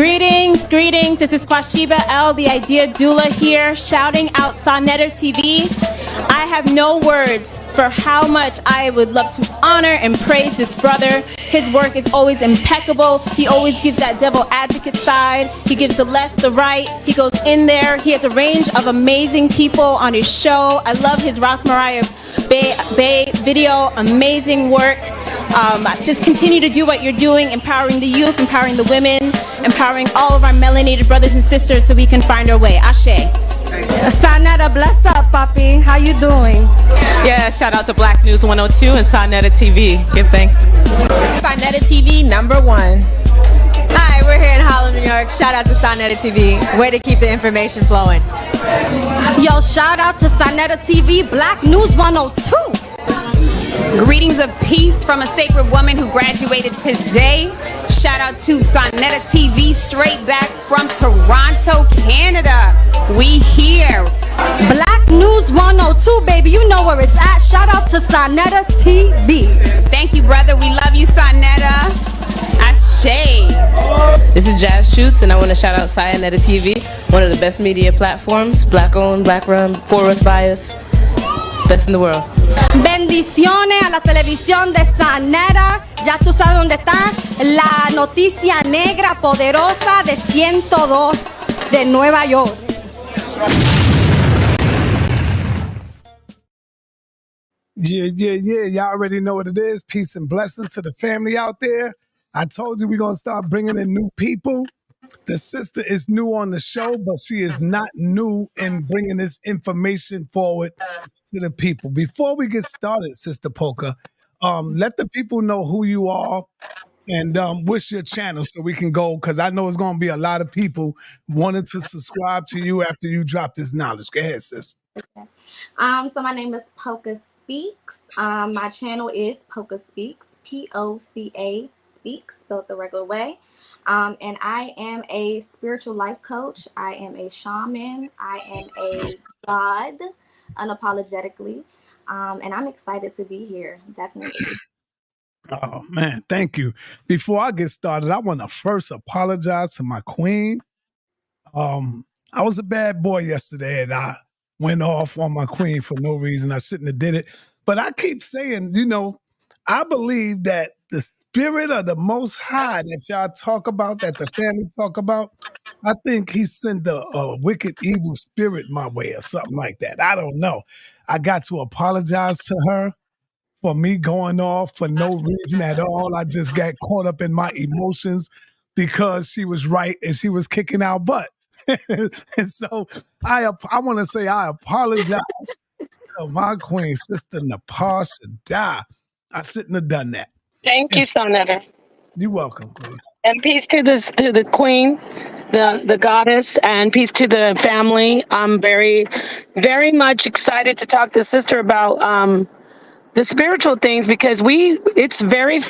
Greetings, greetings. This is Kwashiba L, the Idea Doula here, shouting out NETER TV. I have no words for how much I would love to honor and praise this brother. His work is always impeccable. He always gives that devil advocate side. He gives the left, the right. He goes in there. He has a range of amazing people on his show. I love his Ras Mariah Bay video. Amazing work. Just continue to do what you're doing, empowering the youth, empowering the women, empowering all of our melanated brothers and sisters so we can find our way. Ashe. Sanetta, bless up, papi. How you doing? Yeah, shout out to Black News 102 and Sanetta TV. Give thanks. Sanetta TV #1. Hi, we're here in Harlem, New York. Shout out to Sanetta TV. Way to keep the information flowing. Yo, shout out to Sanetta TV, Black News 102. Greetings of peace from a sacred woman who graduated today. Shout out to Sanetta TV, straight back from Toronto, Canada. We here. Black News 102, baby. You know where it's at. Shout out to Sanetta TV. Thank you, brother. We love you, Sanetta. Ashe. This is Jazz Shoots, and I want to shout out Sanetta TV, one of the best media platforms, Black owned, Black run, for us by us, best in the world. Bendiciones a la televisión de Sanetta. Ya tú sabes dónde está la noticia negra poderosa de 102 de Nueva York. Yeah. Y'all already know what it is. Peace and blessings to the family out there. I told you we're going to start bringing in new people. The sister is new on the show, but she is not new in bringing this information forward to the people. Before we get started, Sister Poca, let the people know who you are and what's your channel so we can go, because I know it's going to be a lot of people wanting to subscribe to you after you drop this knowledge. Go ahead, sis. So my name is PocaSPEAKS. My channel is PocaSPEAKS, P-O-C-A Speaks, spelled the regular way. And I am a spiritual life coach. I am a shaman. I am a god, unapologetically. And I'm excited to be here, definitely. Oh, man, thank you. Before I get started, I want to first apologize to my queen. I was a bad boy yesterday, and I went off on my queen for no reason. I shouldn't have did it. But I keep saying, I believe that the spirit of the Most High that y'all talk about, that the family talk about, I think he sent a wicked, evil spirit my way or something like that. I don't know. I got to apologize to her for me going off for no reason at all. I just got caught up in my emotions because she was right and she was kicking our butt. And so I want to say I apologize to my queen, Sister Nepal Shaddai. I shouldn't have done that. Thank you, Sanetta. You're welcome, queen. And peace to the queen, the goddess, and peace to the family. I'm very, very much excited to talk to sister about the spiritual things, because it's very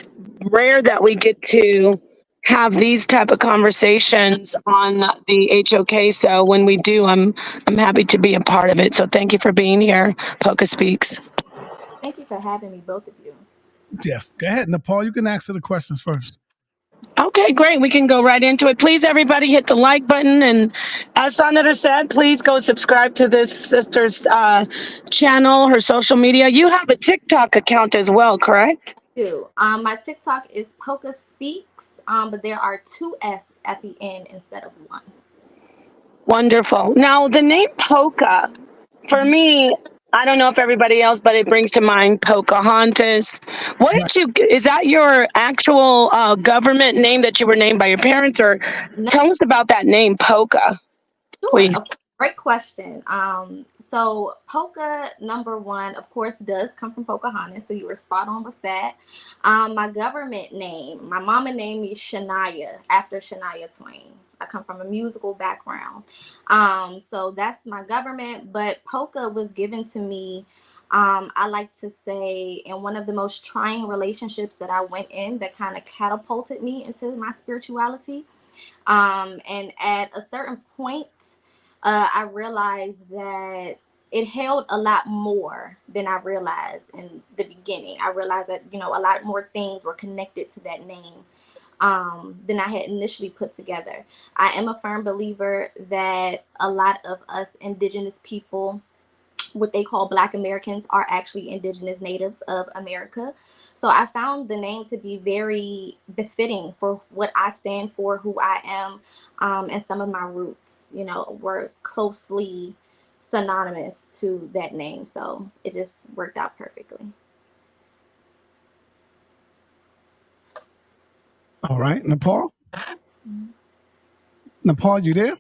rare that we get to have these type of conversations on the HOK. So when we do, I'm happy to be a part of it. So thank you for being here, PocaSPEAKS. Thank you for having me, both of you. Yes, go ahead, Nepal. You can answer the questions first. Okay, great. We can go right into it. Please, everybody, hit the like button. And as Sanetta said, please go subscribe to this sister's channel, her social media. You have a TikTok account as well, correct? I do. My TikTok is PocaSPEAKS, but there are 2 S at the end instead of 1. Wonderful. Now, the name Poca, for me, I don't know if everybody else, but it brings to mind Pocahontas. Is that your actual government name that you were named by your parents, or tell us about that name, Poca, please. Sure. Great question. So Poca #1, of course, does come from Pocahontas, so you were spot on with that. My government name, my mama named me Shania after Shania Twain. I come from a musical background. So that's my government, but Poca was given to me, I like to say, in one of the most trying relationships that I went in that kind of catapulted me into my spirituality. And at a certain point, I realized that it held a lot more than I realized in the beginning. I realized that, a lot more things were connected to that name. than I had initially put together. I am a firm believer that a lot of us indigenous people, what they call Black Americans, are actually indigenous natives of America. So I found the name to be very befitting for what I stand for, who I am, and some of my roots, were closely synonymous to that name. So it just worked out perfectly. All right, Nepal. Nepal, you there?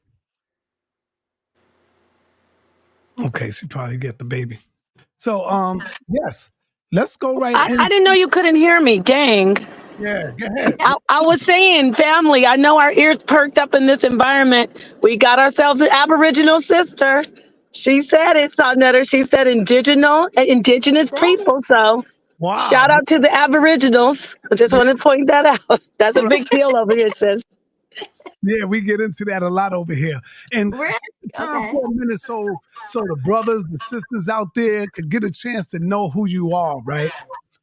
Okay, she probably get the baby. So, yes, let's go right I in. didn't know you couldn't hear me. Dang. Yeah, go ahead. I was saying, family, I know our ears perked up in this environment. We got ourselves an Aboriginal sister. She said it, Sonetta. She said indigenous people. So Wow. shout out to the Aboriginals. I just want to point that out. That's a big deal over here, sis. Yeah, we get into that a lot over here. And Really? take the time Okay. for a minute so the brothers, the sisters out there could get a chance to know who you are, right?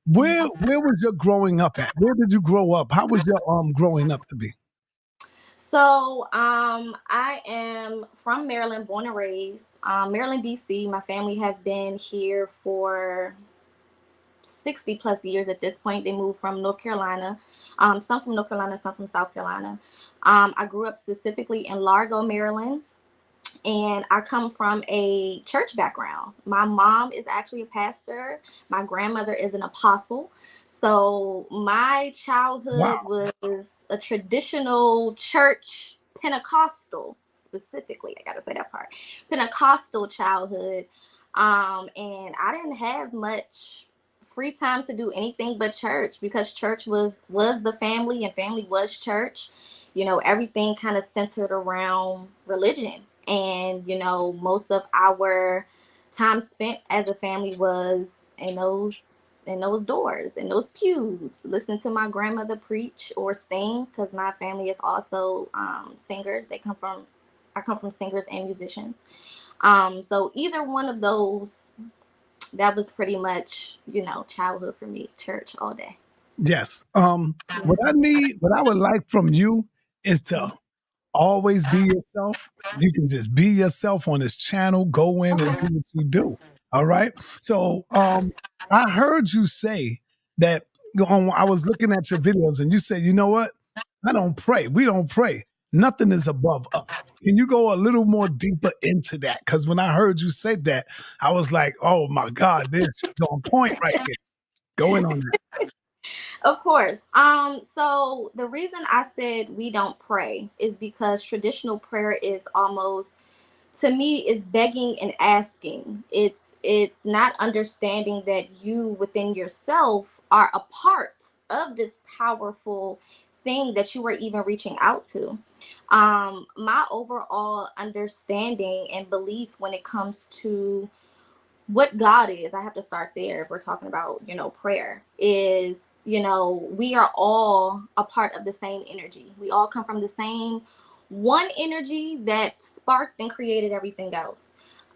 Where was your growing up at? Where did you grow up? How was your growing up to be? So, I am from Maryland, born and raised. Maryland, DC. My family have been here for 60 plus years at this point. They moved from North Carolina, some from North Carolina, some from South Carolina. I grew up specifically in Largo, Maryland, and I come from a church background. My mom is actually a pastor. My grandmother is an apostle. So my childhood Wow. was a traditional church Pentecostal, specifically. I gotta say that part. Pentecostal childhood. And I didn't have much free time to do anything but church, because church was the family, and family was church. Everything kind of centered around religion. And most of our time spent as a family was in those doors, in those pews, listening to my grandmother preach or sing, because my family is also singers. I come from singers and musicians. So either one of those, that was pretty much childhood for me. Church all day. Yes. What I would like from you is to always be yourself. You can just be yourself on this channel. Go in and do what you do. All right. So, I heard you say that I was looking at your videos, and you said, you know what? I don't pray. We don't pray. Nothing is above us. Can you go a little more deeper into that? Because when I heard you say that, I was like, oh my God, this is on point right here. Go in on that. Of course. So the reason I said we don't pray is because traditional prayer is almost, to me, is begging and asking. It's not understanding that you within yourself are a part of this powerful thing that you were even reaching out to. My overall understanding and belief when it comes to what God is, I have to start there. If we're talking about, prayer, is, we are all a part of the same energy. We all come from the same one energy that sparked and created everything else.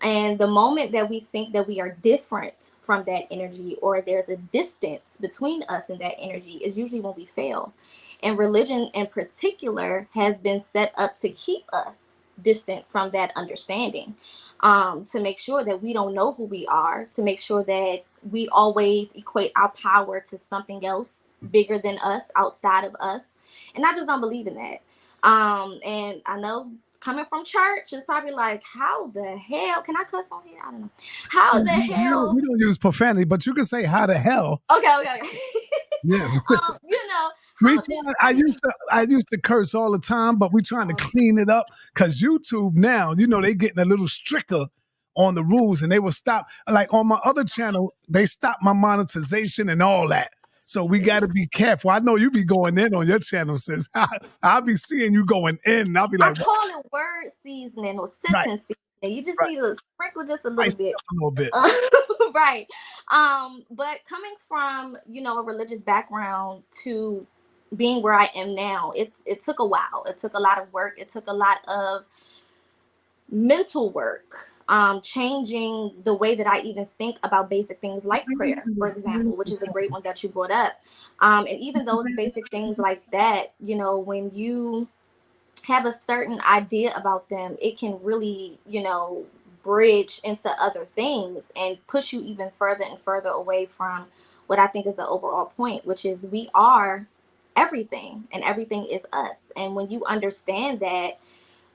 And the moment that we think that we are different from that energy, or there's a distance between us and that energy, is usually when we fail. And religion in particular has been set up to keep us distant from that understanding, to make sure that we don't know who we are, to make sure that we always equate our power to something else bigger than us, outside of us. And I just don't believe in that. And I know, coming from church, is probably like, how the hell can I cuss on here? I don't know. How the hell? We don't use profanity, but you can say how the hell. Okay. Yes. How this. I used to curse all the time, but we're trying to clean it up, because YouTube now, they getting a little stricter on the rules, and they will stop. Like on my other channel, they stopped my monetization and all that. So we got to be careful. I know you be going in on your channel, sis. I'll be seeing you going in, and I'll be I like, call it word seasoning or right, sentence seasoning. You just right. need to sprinkle just a little Spice it bit. up a little bit. Right. But coming from, a religious background to being where I am now, it took a while. It took a lot of work. It took a lot of mental work. changing the way that I even think about basic things like prayer, for example, which is a great one that you brought up. And even those basic things like that, you know, when you have a certain idea about them, it can really, you know, bridge into other things and push you even further and further away from what I think is the overall point, which is we are everything and everything is us. And when you understand that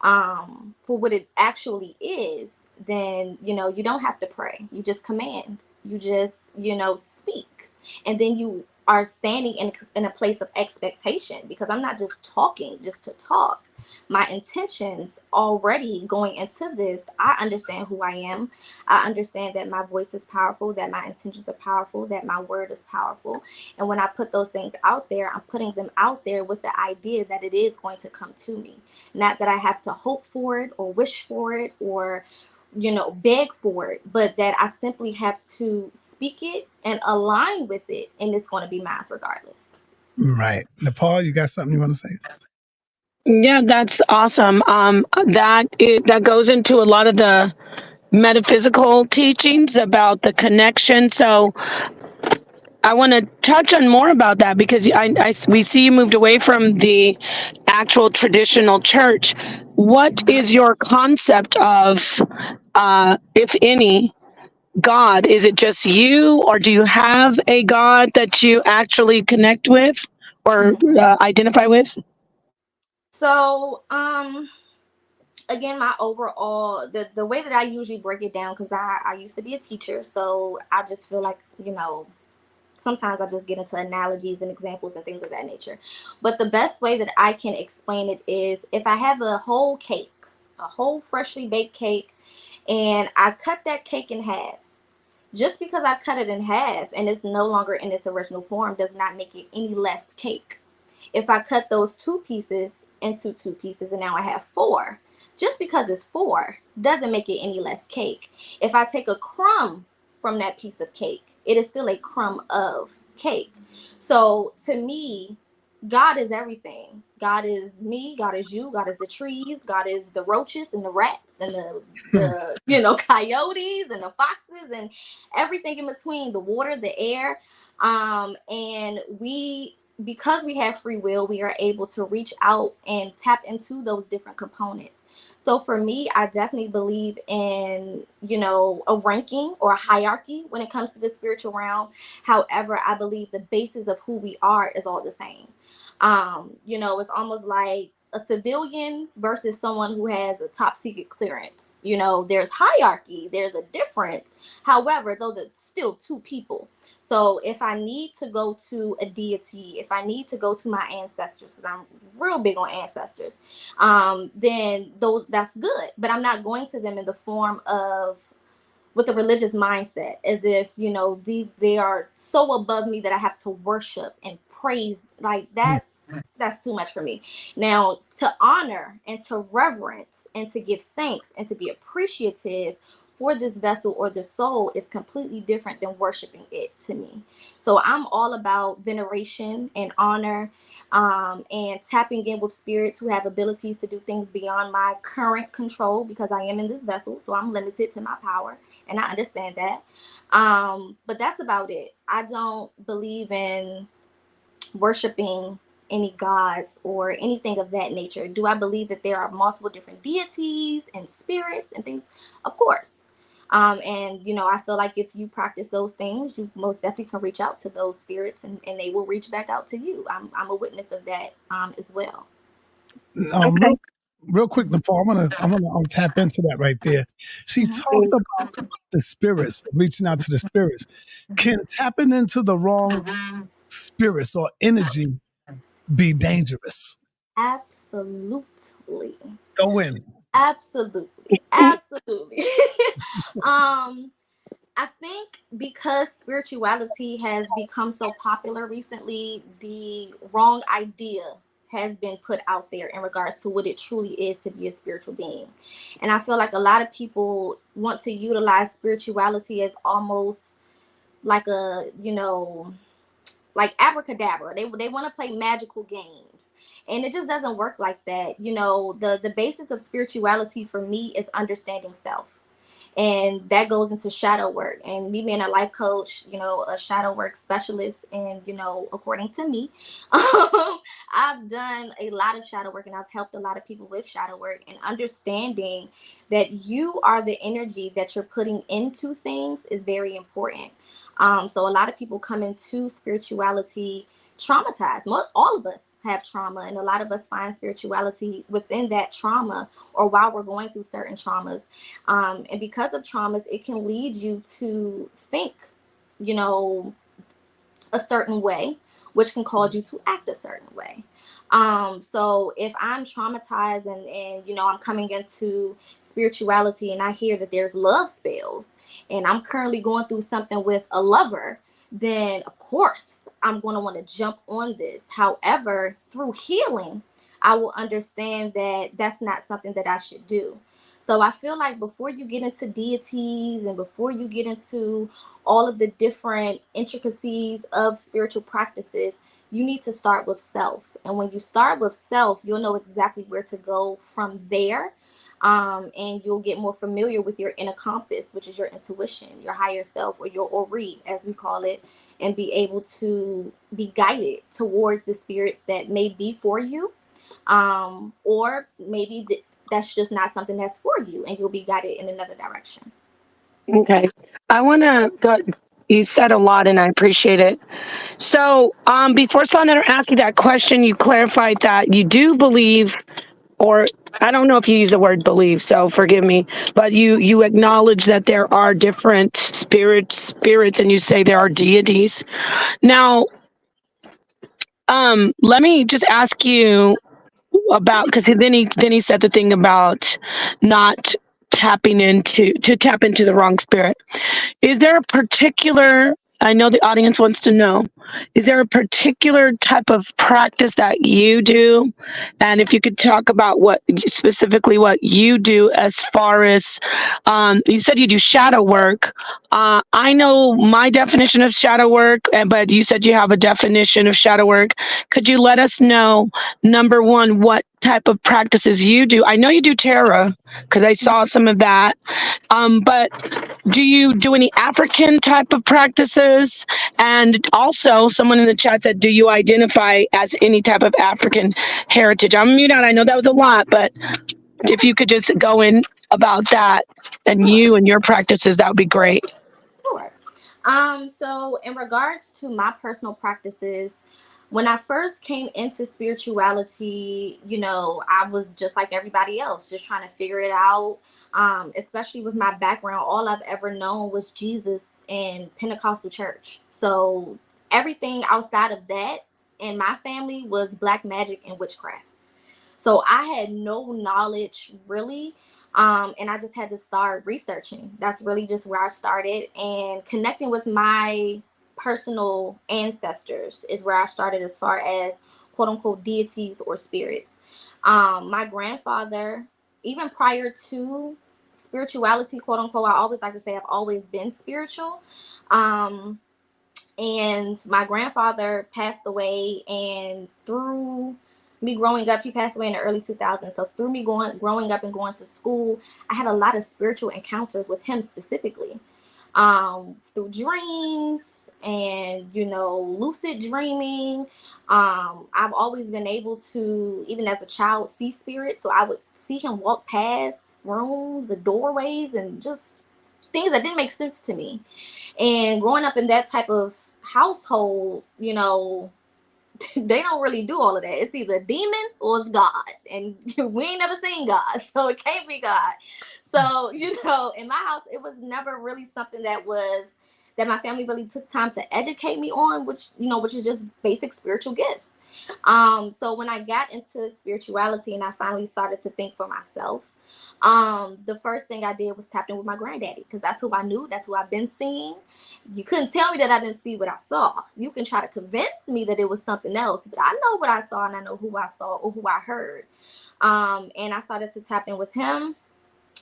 for what it actually is, then, you know, you don't have to pray. You just command. You just, you know, speak. And then you are standing in a place of expectation, because I'm not just talking just to talk. My intentions already going into this, I understand who I am. I understand that my voice is powerful, that my intentions are powerful, that my word is powerful. And when I put those things out there, I'm putting them out there with the idea that it is going to come to me. Not that I have to hope for it or wish for it or, you know, beg for it, but that I simply have to speak it and align with it, and it's going to be mine regardless. Right. Nepal, you got something you want to say? Yeah, that's awesome. That goes into a lot of the metaphysical teachings about the connection. So I want to touch on more about that, because we see you moved away from the actual traditional church. What is your concept of, if any, God? Is it just you, or do you have a God that you actually connect with or identify with? So, again, my overall, the way that I usually break it down, because I used to be a teacher, so I just feel like, you know, sometimes I just get into analogies and examples and things of that nature. But the best way that I can explain it is, if I have a whole cake, a whole freshly baked cake, and I cut that cake in half. Just because I cut it in half and it's no longer in its original form does not make it any less cake. If I cut those two pieces into two pieces and now I have four, just because it's four doesn't make it any less cake. If I take a crumb from that piece of cake, it is still a crumb of cake. So to me, God is everything. God is me, God is you, God is the trees, God is the roaches and the rats and the you know, coyotes and the foxes and everything in between, the water, the air. And because we have free will, we are able to reach out and tap into those different components. So for me, I definitely believe in, you know, a ranking or a hierarchy when it comes to the spiritual realm. However, I believe the basis of who we are is all the same. You know, it's almost like a civilian versus someone who has a top secret clearance. You know, there's hierarchy, there's a difference. However, those are still two people. So if I need to go to a deity, if I need to go to my ancestors, because I'm real big on ancestors, then that's good. But I'm not going to them in the form of with a religious mindset, as if, you know, they are so above me that I have to worship and praise. Like that's too much for me. Now, to honor and to reverence and to give thanks and to be appreciative for this vessel or the soul is completely different than worshiping it to me. So I'm all about veneration and honor, and tapping in with spirits who have abilities to do things beyond my current control, because I am in this vessel, so I'm limited to my power, and I understand that. But that's about it. I don't believe in worshiping any gods or anything of that nature. Do I believe that there are multiple different deities and spirits and things? Of course. And, you know, I feel like if you practice those things, you most definitely can reach out to those spirits, and they will reach back out to you. I'm a witness of that as well. Okay. Real quick, Nepal, I wanna tap into that right there. She talked about the spirits, reaching out to the spirits. Can tapping into the wrong spirits or energy be dangerous? Absolutely. Go in. Absolutely. I think because spirituality has become so popular recently, the wrong idea has been put out there in regards to what it truly is to be a spiritual being. And I feel like a lot of people want to utilize spirituality as almost like a, you know, like abracadabra. They want to play magical games. And it just doesn't work like that. You know, the basis of spirituality for me is understanding self. And that goes into shadow work. And me being a life coach, you know, a shadow work specialist, and, you know, according to me, I've done a lot of shadow work, and I've helped a lot of people with shadow work, and understanding that you are the energy that you're putting into things is very important. So a lot of people come into spirituality traumatized. All of us have trauma, and a lot of us find spirituality within that trauma, or while we're going through certain traumas. And because of traumas, it can lead you to think, you know, a certain way, which can cause you to act a certain way. So if I'm traumatized, and you know, I'm coming into spirituality, and I hear that there's love spells, and I'm currently going through something with a lover, then of course I'm going to want to jump on this. However, through healing, I will understand that that's not something that I should do. So I feel like before you get into deities, and before you get into all of the different intricacies of spiritual practices, you need to start with self. And when you start with self, you'll know exactly where to go from there. And you'll get more familiar with your inner compass, which is your intuition, your higher self, or your ori, as we call it, and be able to be guided towards the spirits that may be for you, or maybe that's just not something that's for you, and you'll be guided in another direction. Okay. I want to go. You said a lot, and I appreciate it. So, before Sonator asked you that question, you clarified that you do believe, or I don't know if you use the word believe, so forgive me, but you acknowledge that there are different spirits, and you say there are deities. Now, let me just ask you about, because then he said the thing about not tapping into tap into the wrong spirit. Is there a particular, I know the audience wants to know, is there a particular type of practice that you do? And if you could talk about what specifically what you do, as far as, you said you do shadow work. I know my definition of shadow work, but you said you have a definition of shadow work. Could you let us know, number one, what type of practices you do? I know you do tarot, because I saw some of that. But do you do any African type of practices? And also, someone in the chat said, do you identify as any type of African heritage? I'm mute out. I know that was a lot, but if you could just go in about that and you and your practices, that would be great. Sure. So in regards to my personal practices, when I first came into spirituality, you know, I was just like everybody else, just trying to figure it out. Especially with my background, all I've ever known was Jesus and Pentecostal church. So everything outside of that in my family was black magic and witchcraft. So I had no knowledge really. And I just had to start researching. That's really just where I started, and connecting with my personal ancestors is where I started, as far as quote unquote deities or spirits. My grandfather, even prior to spirituality, quote unquote, I always like to say I've always been spiritual. And my grandfather passed away, and through me growing up, he passed away in the early 2000s. So through me growing up and going to school, I had a lot of spiritual encounters with him specifically, through dreams and, you know, lucid dreaming. I've always been able to, even as a child, see spirits. So I would see him walk past rooms, the doorways, and just things that didn't make sense to me. And growing up in that type of household, you know, they don't really do all of that. It's either demon or it's God, and we ain't never seen God, so it can't be God. So, you know, in my house, it was never really something that my family really took time to educate me on, which is just basic spiritual gifts. So when I got into spirituality and I finally started to think for myself, the first thing I did was tap in with my granddaddy, because that's who I knew, that's who I've been seeing. You couldn't tell me that I didn't see what I saw. You can try to convince me that it was something else, but I know what I saw, and I know who I saw or who I heard. And I started to tap in with him,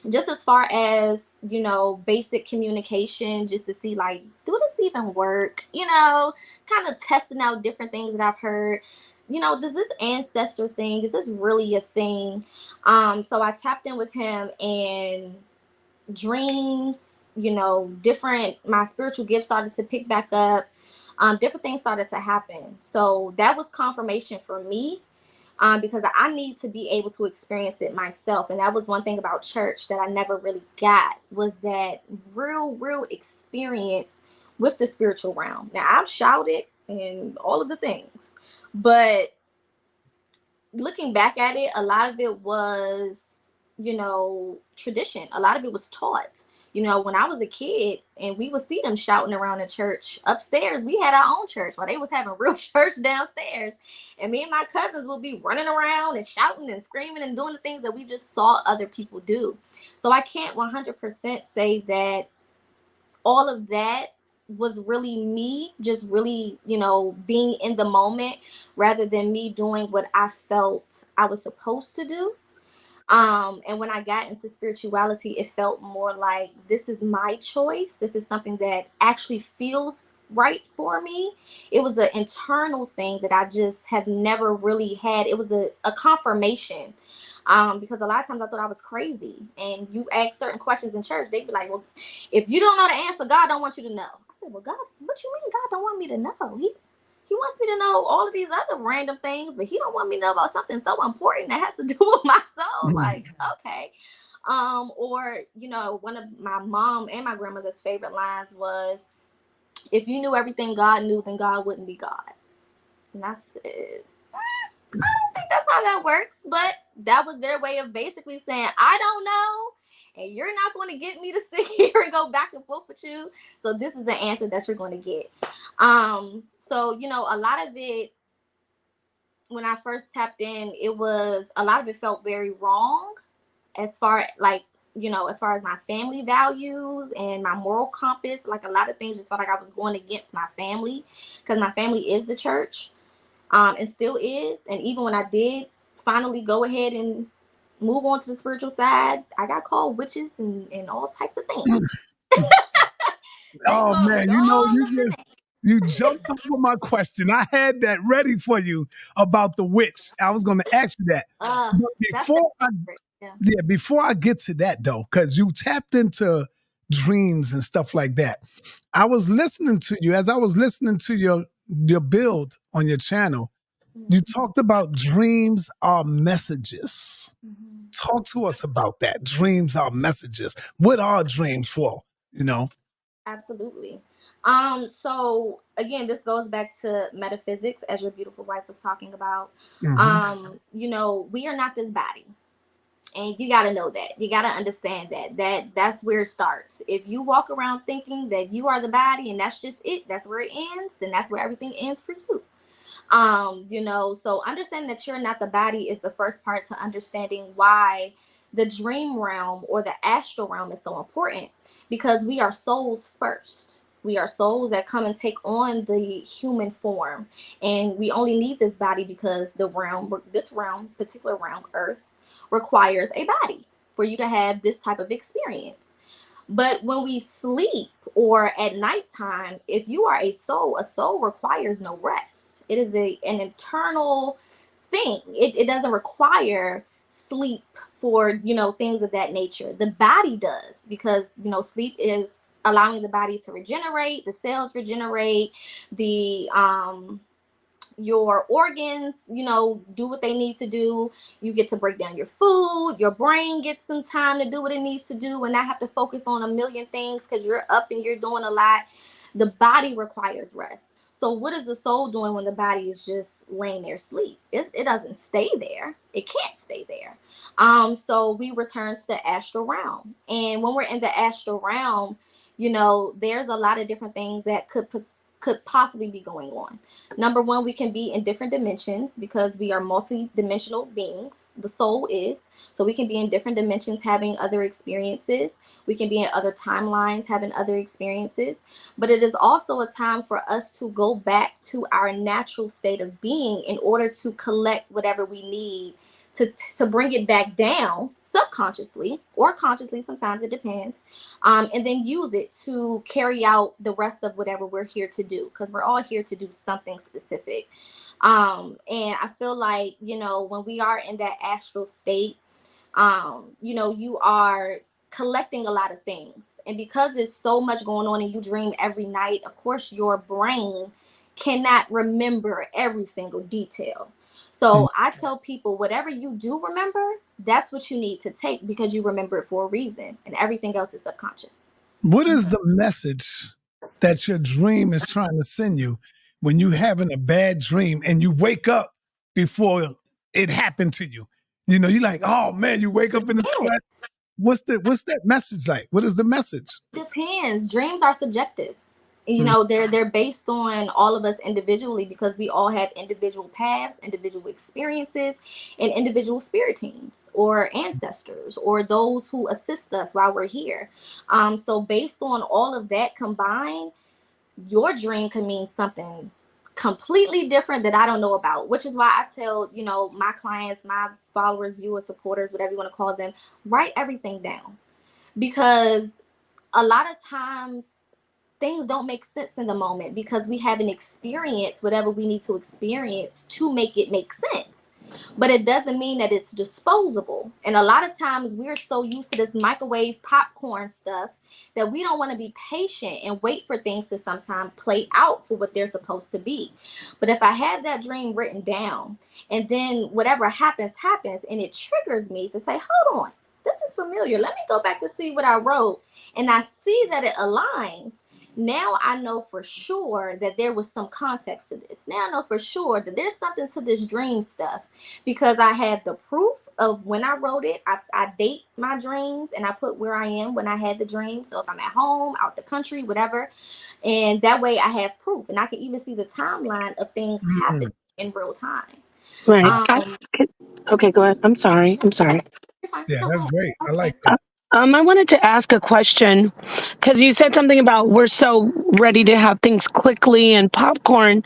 just as far as, you know, basic communication, just to see, like, do this even work? You know, kind of testing out different things that I've heard. You know, does this ancestor thing, is this really a thing? So I tapped in with him, and dreams, different, my spiritual gifts started to pick back up. Different things started to happen. So that was confirmation for me, because I need to be able to experience it myself. And that was one thing about church that I never really got, was that real experience with the spiritual realm. Now, I've shouted and all of the things, but looking back at it, a lot of it was, tradition. A lot of it was taught. When I was a kid and we would see them shouting around the church upstairs, we had our own church while they was having real church downstairs. And me and my cousins would be running around and shouting and screaming and doing the things that we just saw other people do. So I can't 100% say that all of that was really me, just really, being in the moment rather than me doing what I felt I was supposed to do. And when I got into spirituality, it felt more like, this is my choice. This is something that actually feels right for me. It was an internal thing that I just have never really had. It was a confirmation. Because a lot of times I thought I was crazy. And you ask certain questions in church, they'd be like, well, if you don't know the answer, God don't want you to know. I said, well, God, what you mean God don't want me to know? He wants me to know all of these other random things, but he don't want me to know about something so important that has to do with my soul. Like, okay. Or, one of my mom and my grandmother's favorite lines was, if you knew everything God knew, then God wouldn't be God. And I said, I don't think that's how that works, but that was their way of basically saying, I don't know, and you're not going to get me to sit here and go back and forth with you. So this is the answer that you're going to get. So, a lot of it, when I first tapped in, a lot of it felt very wrong as far as my family values and my moral compass. Like, a lot of things just felt like I was going against my family, because my family is the church, and still is. And even when I did finally go ahead and move on to the spiritual side, I got called witches and all types of things. Oh man, you jumped over my question. I had that ready for you about the witch. I was going to ask you that. But before I get to that though, because you tapped into dreams and stuff like that, I was listening to you as I was listening to your build on your channel. You talked about dreams are messages. Talk to us about that. Dreams are messages. What are dreams for? Absolutely. So again, this goes back to metaphysics, as your beautiful wife was talking about. We are not this body. And you got to know that. You got to understand that's where it starts. If you walk around thinking that you are the body and that's just it, that's where it ends, then that's where everything ends for you. So understanding that you're not the body is the first part to understanding why the dream realm or the astral realm is so important, because we are souls first. We are souls that come and take on the human form, and we only need this body because this particular realm, Earth, requires a body for you to have this type of experience. But when we sleep or at nighttime, if you are a soul requires no rest. It is an internal thing. It doesn't require sleep for, things of that nature. The body does, because, sleep is allowing the body to regenerate, the cells regenerate, your organs, do what they need to do. You get to break down your food. Your brain gets some time to do what it needs to do and not have to focus on a million things because you're up and you're doing a lot. The body requires rest. So what is the soul doing when the body is just laying there asleep? It doesn't stay there. It can't stay there. So we return to the astral realm. And when we're in the astral realm, there's a lot of different things that could possibly be going on. Number one, we can be in different dimensions because we are multi-dimensional beings. The soul is. So we can be in different dimensions having other experiences. We can be in other timelines having other experiences. But it is also a time for us to go back to our natural state of being in order to collect whatever we need to bring it back down subconsciously or consciously, sometimes it depends, and then use it to carry out the rest of whatever we're here to do, because we're all here to do something specific. And I feel like, when we are in that astral state, you are collecting a lot of things. And because there's so much going on and you dream every night, of course, your brain cannot remember every single detail. So I tell people, whatever you do remember, that's what you need to take, because you remember it for a reason, and everything else is subconscious. What is the message that your dream is trying to send you when you having a bad dream and you wake up before it happened to you? You know, you're like, oh man, you wake up in the sweat. What's that message like? What is the message? Depends. Dreams are subjective. You know, they're based on all of us individually, because we all have individual paths, individual experiences, and individual spirit teams or ancestors or those who assist us while we're here. So based on all of that combined, your dream can mean something completely different that I don't know about, which is why I tell, you know, my clients, my followers, viewers, supporters, whatever you want to call them, write everything down, because a lot of times things don't make sense in the moment because we haven't experienced whatever we need to experience to make it make sense. But it doesn't mean that it's disposable. And a lot of times we're so used to this microwave popcorn stuff that we don't want to be patient and wait for things to sometimes play out for what they're supposed to be. But if I have that dream written down, and then whatever happens, and it triggers me to say, hold on, this is familiar. Let me go back to see what I wrote. And I see that it aligns. Now I know for sure that there was some context to this. Now I know for sure that there's something to this dream stuff, because I have the proof of when I wrote it. I date my dreams and I put where I am when I had the dream. So if I'm at home, out the country, whatever, and that way I have proof, and I can even see the timeline of things happening in real time. Right. Okay, go ahead. I'm sorry. Yeah, that's great. I like that. I wanted to ask a question, because you said something about we're so ready to have things quickly and popcorn.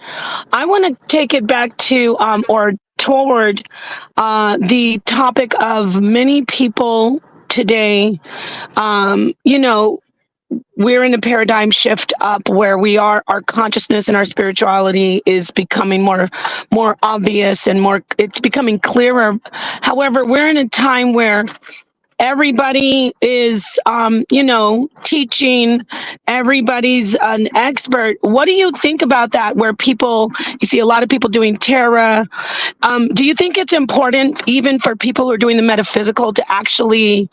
I want to take it back to or toward the topic of many people today. You know, we're in a paradigm shift up where our consciousness and our spirituality is becoming more obvious and it's becoming clearer. However, we're in a time where everybody is, teaching. Everybody's an expert. What do you think about that? Where you see a lot of people doing tarot. Do you think it's important, even for people who are doing the metaphysical, to actually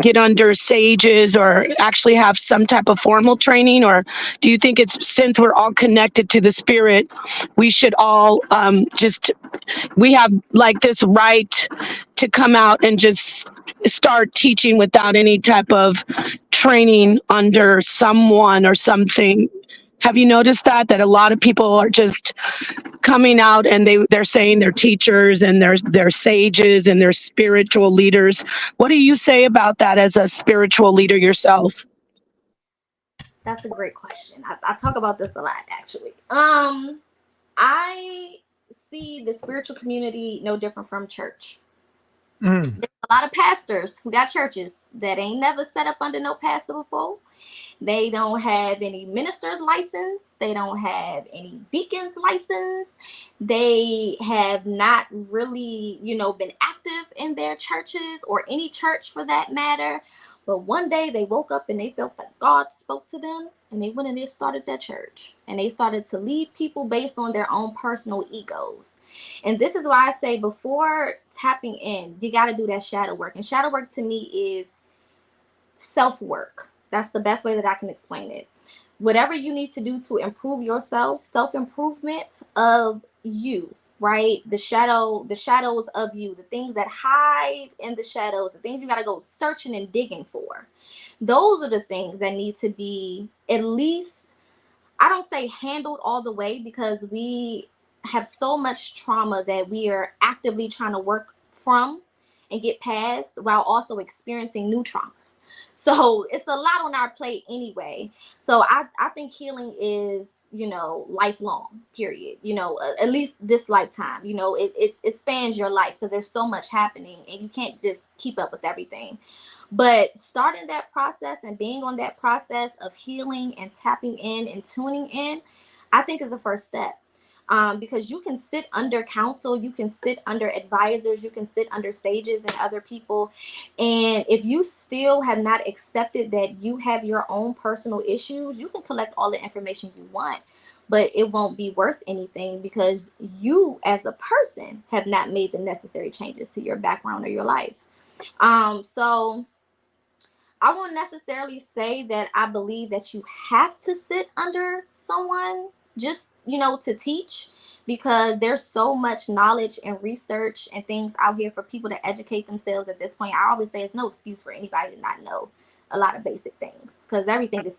get under sages or actually have some type of formal training? Or do you think it's, since we're all connected to the spirit, we should all we have like this right to come out and just start teaching without any type of training under someone or something? Have you noticed that a lot of people are just coming out and they're saying they're teachers and they're sages and they're spiritual leaders? What do you say about that as a spiritual leader yourself? That's a great question. I talk about this a lot, actually. I see the spiritual community no different from church. There's a lot of pastors who got churches that ain't never set up under no pastor before. They don't have any minister's license. They don't have any deacon's license. They have not really, been active in their churches or any church for that matter. But one day they woke up and they felt that God spoke to them, and they went and they started their church, and they started to lead people based on their own personal egos. And this is why I say, before tapping in, you got to do that shadow work. And shadow work to me is self-work. That's the best way that I can explain it. Whatever you need to do to improve yourself, self-improvement of you, right? The shadows of you, the things that hide in the shadows, the things you got to go searching and digging for. Those are the things that need to be, at least, I don't say handled all the way, because we have so much trauma that we are actively trying to work from and get past, while also experiencing new traumas. So it's a lot on our plate anyway. So I think healing is, lifelong, period. At least this lifetime, it spans your life, because there's so much happening and you can't just keep up with everything. But starting that process and being on that process of healing and tapping in and tuning in, I think is the first step. because you can sit under counsel, you can sit under advisors, you can sit under sages and other people. And if you still have not accepted that you have your own personal issues, you can collect all the information you want, but it won't be worth anything because you as a person have not made the necessary changes to your background or your life. So I won't necessarily say that I believe that you have to sit under someone just, to teach, because there's so much knowledge and research and things out here for people to educate themselves at this point. I always say it's no excuse for anybody to not know a lot of basic things because everything is,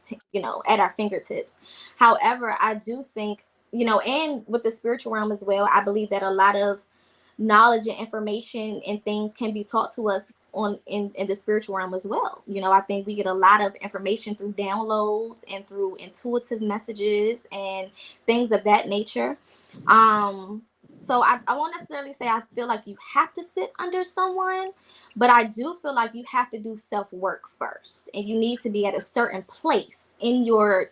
at our fingertips. However, I do think, and with the spiritual realm as well, I believe that a lot of knowledge and information and things can be taught to us in the spiritual realm as well. I think we get a lot of information through downloads and through intuitive messages and things of that nature. So I won't necessarily say I feel like you have to sit under someone, but I do feel like you have to do self-work first, and you need to be at a certain place in your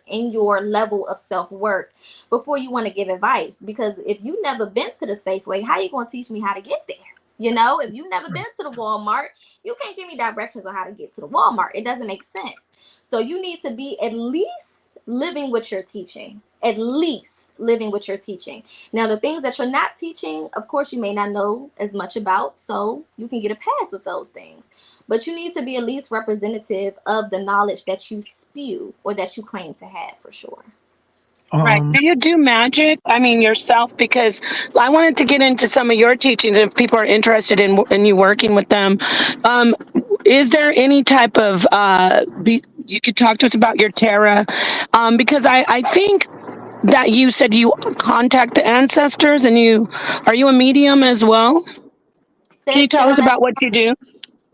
level of self-work before you want to give advice. Because if you've never been to the Safeway, how are you going to teach me how to get there? If you've never been to the Walmart, you can't give me directions on how to get to the Walmart. It doesn't make sense. So you need to be at least living what you're teaching. At least living what you're teaching. Now, the things that you're not teaching, of course, you may not know as much about, so you can get a pass with those things. But you need to be at least representative of the knowledge that you spew or that you claim to have, for sure. Right. Do you do magic? I mean, yourself, because I wanted to get into some of your teachings if people are interested in you working with them. Is there any type of, you could talk to us about your tarot? Because I think that you said you contact the ancestors and are you a medium as well? Can you tell us about what you do?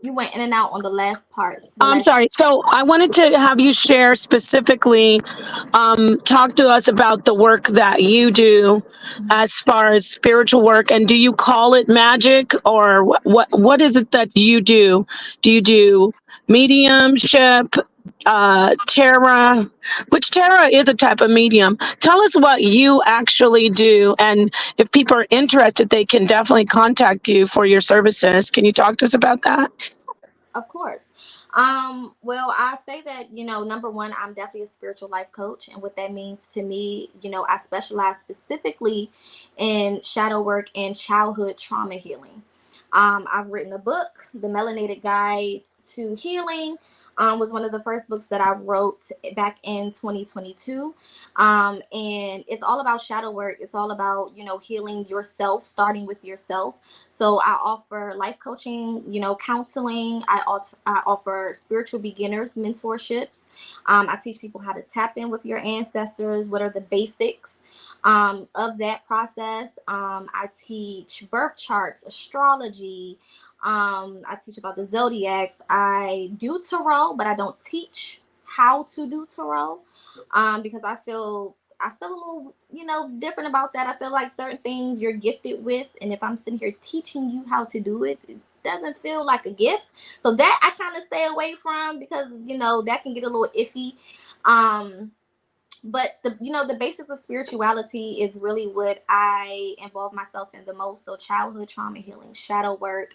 You went in and out on the last part. I'm sorry. So I wanted to have you share specifically, talk to us about the work that you do as far as spiritual work. And do you call it magic, or what is it that you do? Do you do mediumship, tarot, which tarot is a type of medium? Tell us what you actually do. And if people are interested, they can definitely contact you for your services. Can you talk to us about that? Of course. Well, I say that, number one, I'm definitely a spiritual life coach. And what that means to me, I specialize specifically in shadow work and childhood trauma healing. I've written a book, The Melanated Guide to Healing. Was one of the first books that I wrote back in 2022. And it's all about shadow work. It's all about, healing yourself, starting with yourself. So I offer life coaching, counseling. I offer spiritual beginners mentorships. I teach people how to tap in with your ancestors. What are the basics of that process? I teach birth charts, astrology. I teach about the zodiacs. I do tarot, but I don't teach how to do tarot because I feel a little, different about that. I feel like certain things you're gifted with, and if I'm sitting here teaching you how to do it, it doesn't feel like a gift. So that I kind of stay away from because, that can get a little iffy. But the basics of spirituality is really what I involve myself in the most. So childhood trauma healing, shadow work,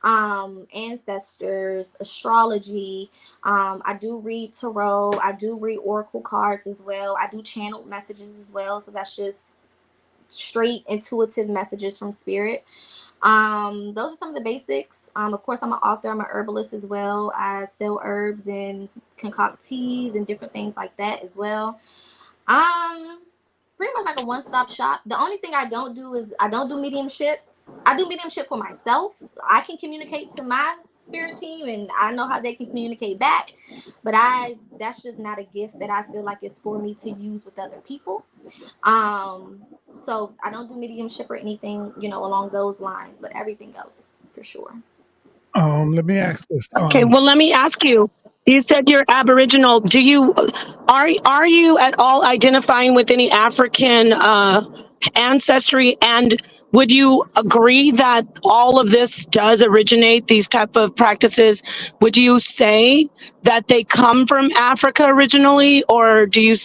ancestors, astrology. I do read tarot. I do read oracle cards as well. I do channeled messages as well. So that's just straight intuitive messages from spirit. Those are some of the basics. Of course, I'm an author. I'm an herbalist as well. I sell herbs and concoct teas and different things like that as well. Pretty much like a one-stop shop. The only thing I don't do is I don't do mediumship. I do mediumship for myself. I can communicate to my spirit team and I know how they can communicate back, but that's just not a gift that I feel like is for me to use with other people. So I don't do mediumship or anything, along those lines, but everything else for sure. Let me ask this. Okay, well, let me ask you. You said you're Aboriginal. Are you at all identifying with any African ancestry? And would you agree that all of this does originate, these type of practices? Would you say that they come from Africa originally, or do you,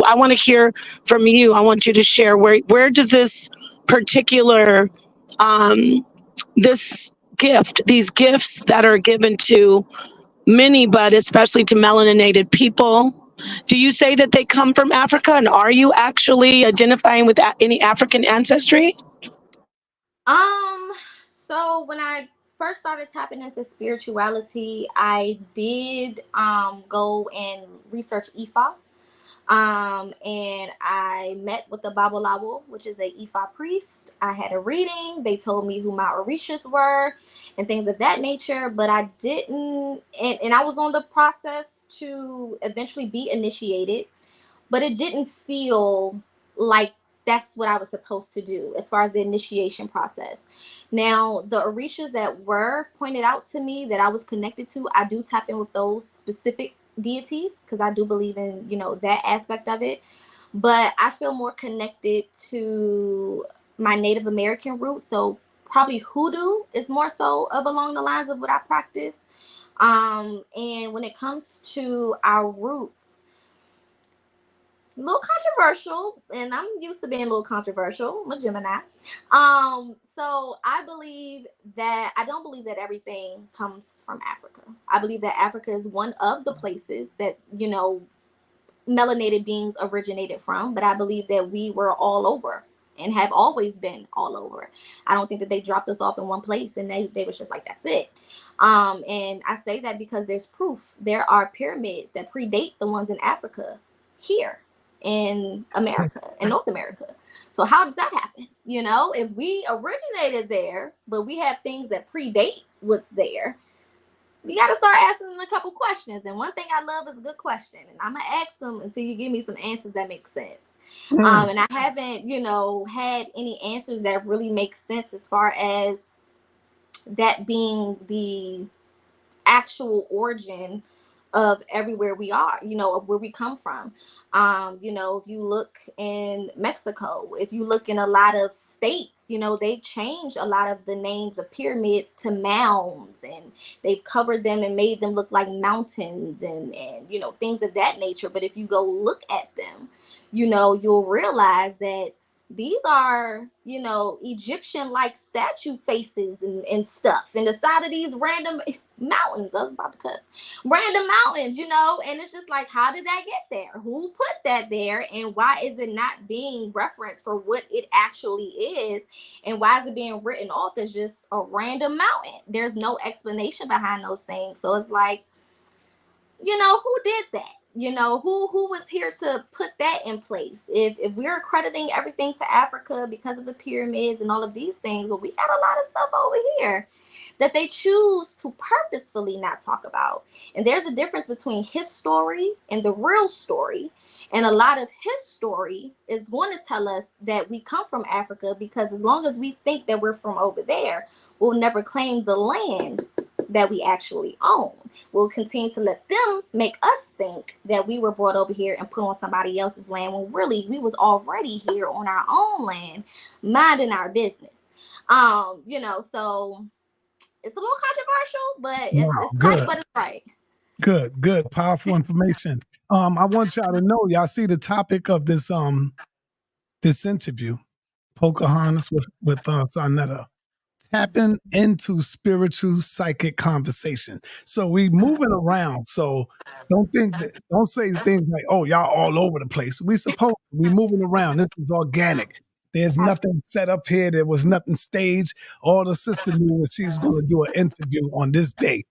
I want to hear from you. I want you to share where does this particular, this gift, these gifts that are given to many, but especially to melanated people, do you say that they come from Africa? And are you actually identifying with any African ancestry? So when I first started tapping into spirituality, I did go and research Ifa. And I met with the Babalawo, which is a Ifa priest. I had a reading. They told me who my Orishas were and things of that nature, but I didn't, and I was on the process to eventually be initiated, but it didn't feel like that's what I was supposed to do as far as the initiation process. Now, the Orishas that were pointed out to me that I was connected to, I do tap in with those specific deities because I do believe in, that aspect of it. But I feel more connected to my Native American roots. So probably hoodoo is more so of along the lines of what I practice. And when it comes to our roots, a little controversial, and I'm used to being a little controversial. I'm a Gemini. So I don't believe that everything comes from Africa. I believe that Africa is one of the places that, melanated beings originated from, but I believe that we were all over and have always been all over. I don't think that they dropped us off in one place and they was just like, that's it. And I say that because there's proof. There are pyramids that predate the ones in Africa here in America, in North America. So how did that happen? If we originated there, but we have things that predate what's there, we got to start asking them a couple questions. And one thing I love is a good question. And I'm going to ask them until you give me some answers that make sense. And I haven't, had any answers that really make sense as far as that being the actual origin of everywhere we are, of where we come from. If you look in Mexico, if you look in a lot of states, they changed a lot of the names of pyramids to mounds, and they've covered them and made them look like mountains and things of that nature. But if you go look at them, you'll realize that these are, Egyptian-like statue faces and stuff. And the side of these random mountains, I was about to cuss, random mountains, and it's just like, how did that get there? Who put that there? And why is it not being referenced for what it actually is? And why is it being written off as just a random mountain? There's no explanation behind those things. So it's like, who did that? Who was here to put that in place? If we're accrediting everything to Africa because of the pyramids and all of these things, well, we got a lot of stuff over here that they choose to purposefully not talk about. And there's a difference between his story and the real story. And a lot of his story is going to tell us that we come from Africa, because as long as we think that we're from over there, we'll never claim the land that we actually own. We'll continue to let them make us think that we were brought over here and put on somebody else's land, when really we was already here on our own land, minding our business. So it's a little controversial, but it's tight, but it's right. Good. Powerful information. I want y'all to know, y'all see the topic of this this interview, Pocahontas with Sonetta. Tapping into spiritual psychic conversation. So we moving around. So don't say things like, oh, y'all all over the place. We moving around. This is organic. There's nothing set up here. There was nothing staged. All the sister knew was she's going to do an interview on this day.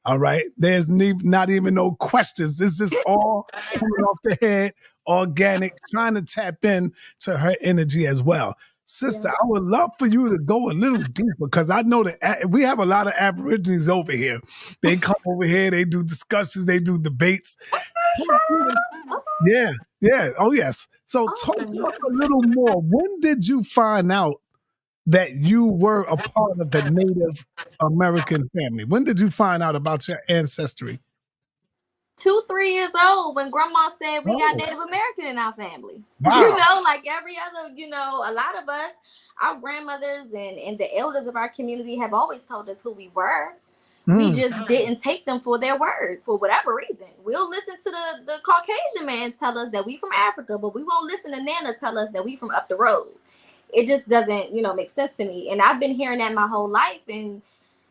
All right. There's not even no questions. This is all coming off the head, organic, trying to tap in to her energy as well. Sister, I would love for you to go a little deeper, because I know that we have a lot of Aborigines over here. They come over here, they do discussions, they do debates. Yeah. Oh, yes. So talk to us a little more. When did you find out that you were a part of the Native American family? When did you find out about your ancestry? 2, 3 years old when grandma said we got Oh, Native American in our family. wow. You know, like every other, you know, a lot of us, our grandmothers and the elders of our community have always told us who we were. We just didn't take them for their word for whatever reason. We'll listen to the Caucasian man tell us that we from Africa, but we won't listen to Nana tell us that we from up the road. It just doesn't, you know, make sense to me. And I've been hearing that my whole life. And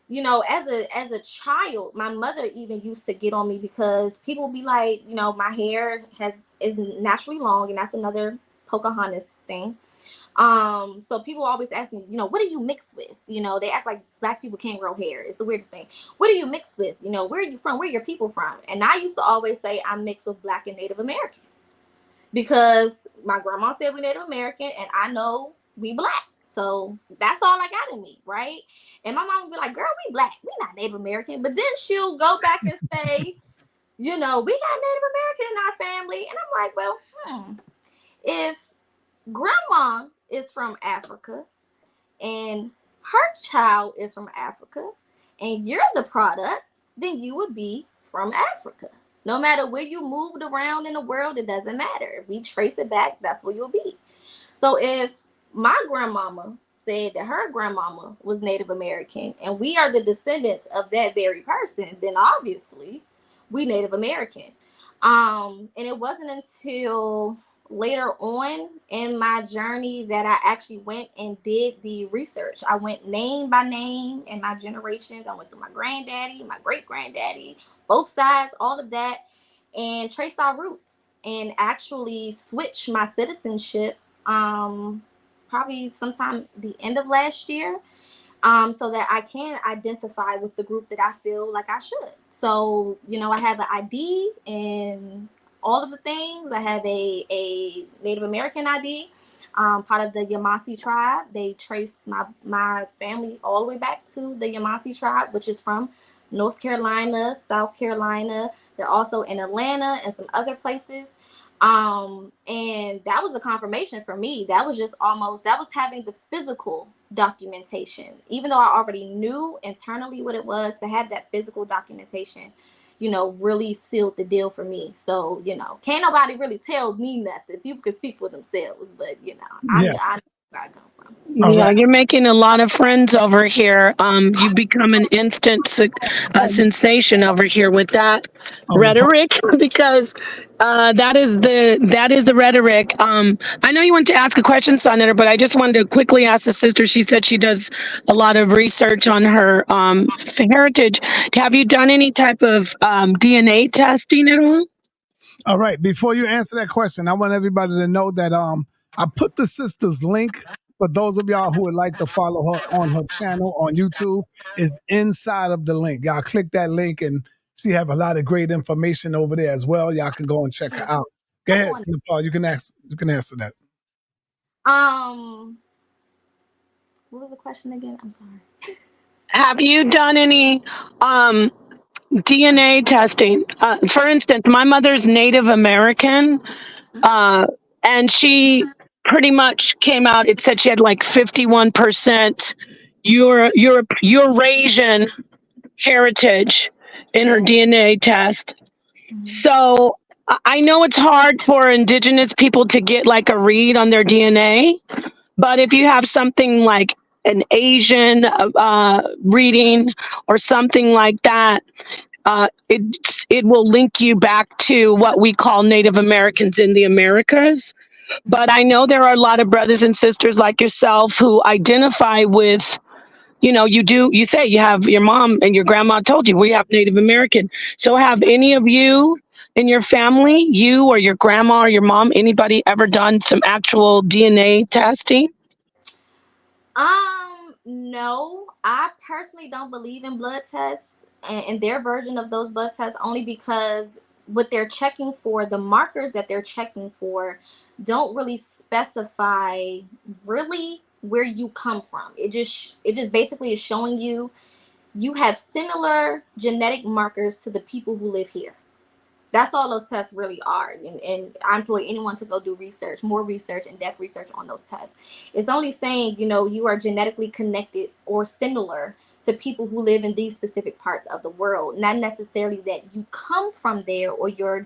you know, as a child, my mother even used to get on me because people be like, you know, my hair is naturally long, and that's another Pocahontas thing. So people always ask me, you know, what do you mix with? You know, they act like black people can't grow hair. It's the weirdest thing. What do you mix with? You know, where are you from? Where are your people from? And I used to always say I'm mixed with Black and Native American because my grandma said we Native American, and I know we Black. So that's all I got in me, right? And my mom would be like, girl, we Black. We not Native American. But then she'll go back and say, you know, we got Native American in our family. And I'm like, well, if grandma is from Africa and her child is from Africa and you're the product, then you would be from Africa. No matter where you moved around in the world, it doesn't matter. If we trace it back, that's where you'll be. So if my grandmama said that her grandmama was Native American and we are the descendants of that very person, then obviously we Native American. And it wasn't until later on in my journey that I actually went and did the research. I went name by name in my generations. I went through my granddaddy, my great granddaddy, both sides, all of that, and traced our roots and actually switched my citizenship probably sometime the end of last year, so that I can identify with the group that I feel like I should. So, you know, I have an ID and all of the things. I have a Native American ID, part of the Yamasee tribe. They trace my family all the way back to the Yamasee tribe, which is from North Carolina, South Carolina. They're also in Atlanta and some other places. And that was a confirmation for me. That was having the physical documentation. Even though I already knew internally what it was, to have that physical documentation, you know, really sealed the deal for me. So, you know, can't nobody really tell me nothing. People can speak for themselves, but you know, I know where I come from. Yeah, you're making a lot of friends over here. You become an instant sensation over here with that rhetoric because that is the rhetoric. I know you want to ask a question, Sonetta, but I just wanted to quickly ask the sister. She said she does a lot of research on her heritage. Have you done any type of DNA testing at all? All right. Before you answer that question, I want everybody to know that I put the sister's link for those of y'all who would like to follow her on her channel on YouTube is inside of the link. Y'all click that link and she have a lot of great information over there as well. Y'all can go and check her out. Go ahead, Nepal. You can answer that. What was the question again? I'm sorry. Have you done any DNA testing? For instance, my mother's Native American, and she pretty much came out. It said she had like 51% Eurasian heritage in her DNA test. So I know it's hard for indigenous people to get like a read on their DNA, but if you have something like an Asian reading or something like that, it will link you back to what we call Native Americans in the Americas. But I know there are a lot of brothers and sisters like yourself who identify with, you know, you say you have your mom and your grandma told you we have Native American. So have any of you in your family, you or your grandma or your mom, anybody ever done some actual DNA testing? No, I personally don't believe in blood tests and their version of those blood tests, only because what they're checking for, the markers that they're checking for, don't really specify really where you come from. It just basically is showing you have similar genetic markers to the people who live here. That's all those tests really are. And I employ anyone to go do research, more research, in-depth research on those tests. It's only saying, you know, you are genetically connected or similar to people who live in these specific parts of the world. Not necessarily that you come from there or your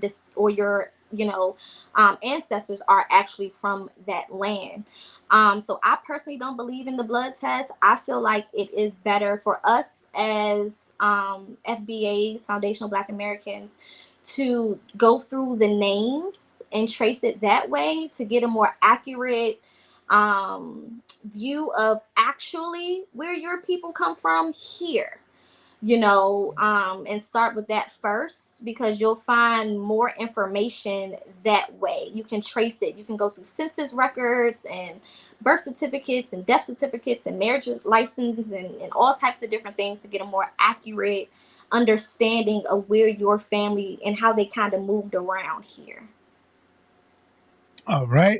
ancestors are actually from that land. So I personally don't believe in the blood test. I feel like it is better for us as FBAs, Foundational Black Americans, to go through the names and trace it that way to get a more accurate view of actually where your people come from here, and start with that first, because you'll find more information that way. You can trace it. You can go through census records and birth certificates and death certificates and marriage licenses and all types of different things to get a more accurate understanding of where your family and how they kind of moved around here. All right.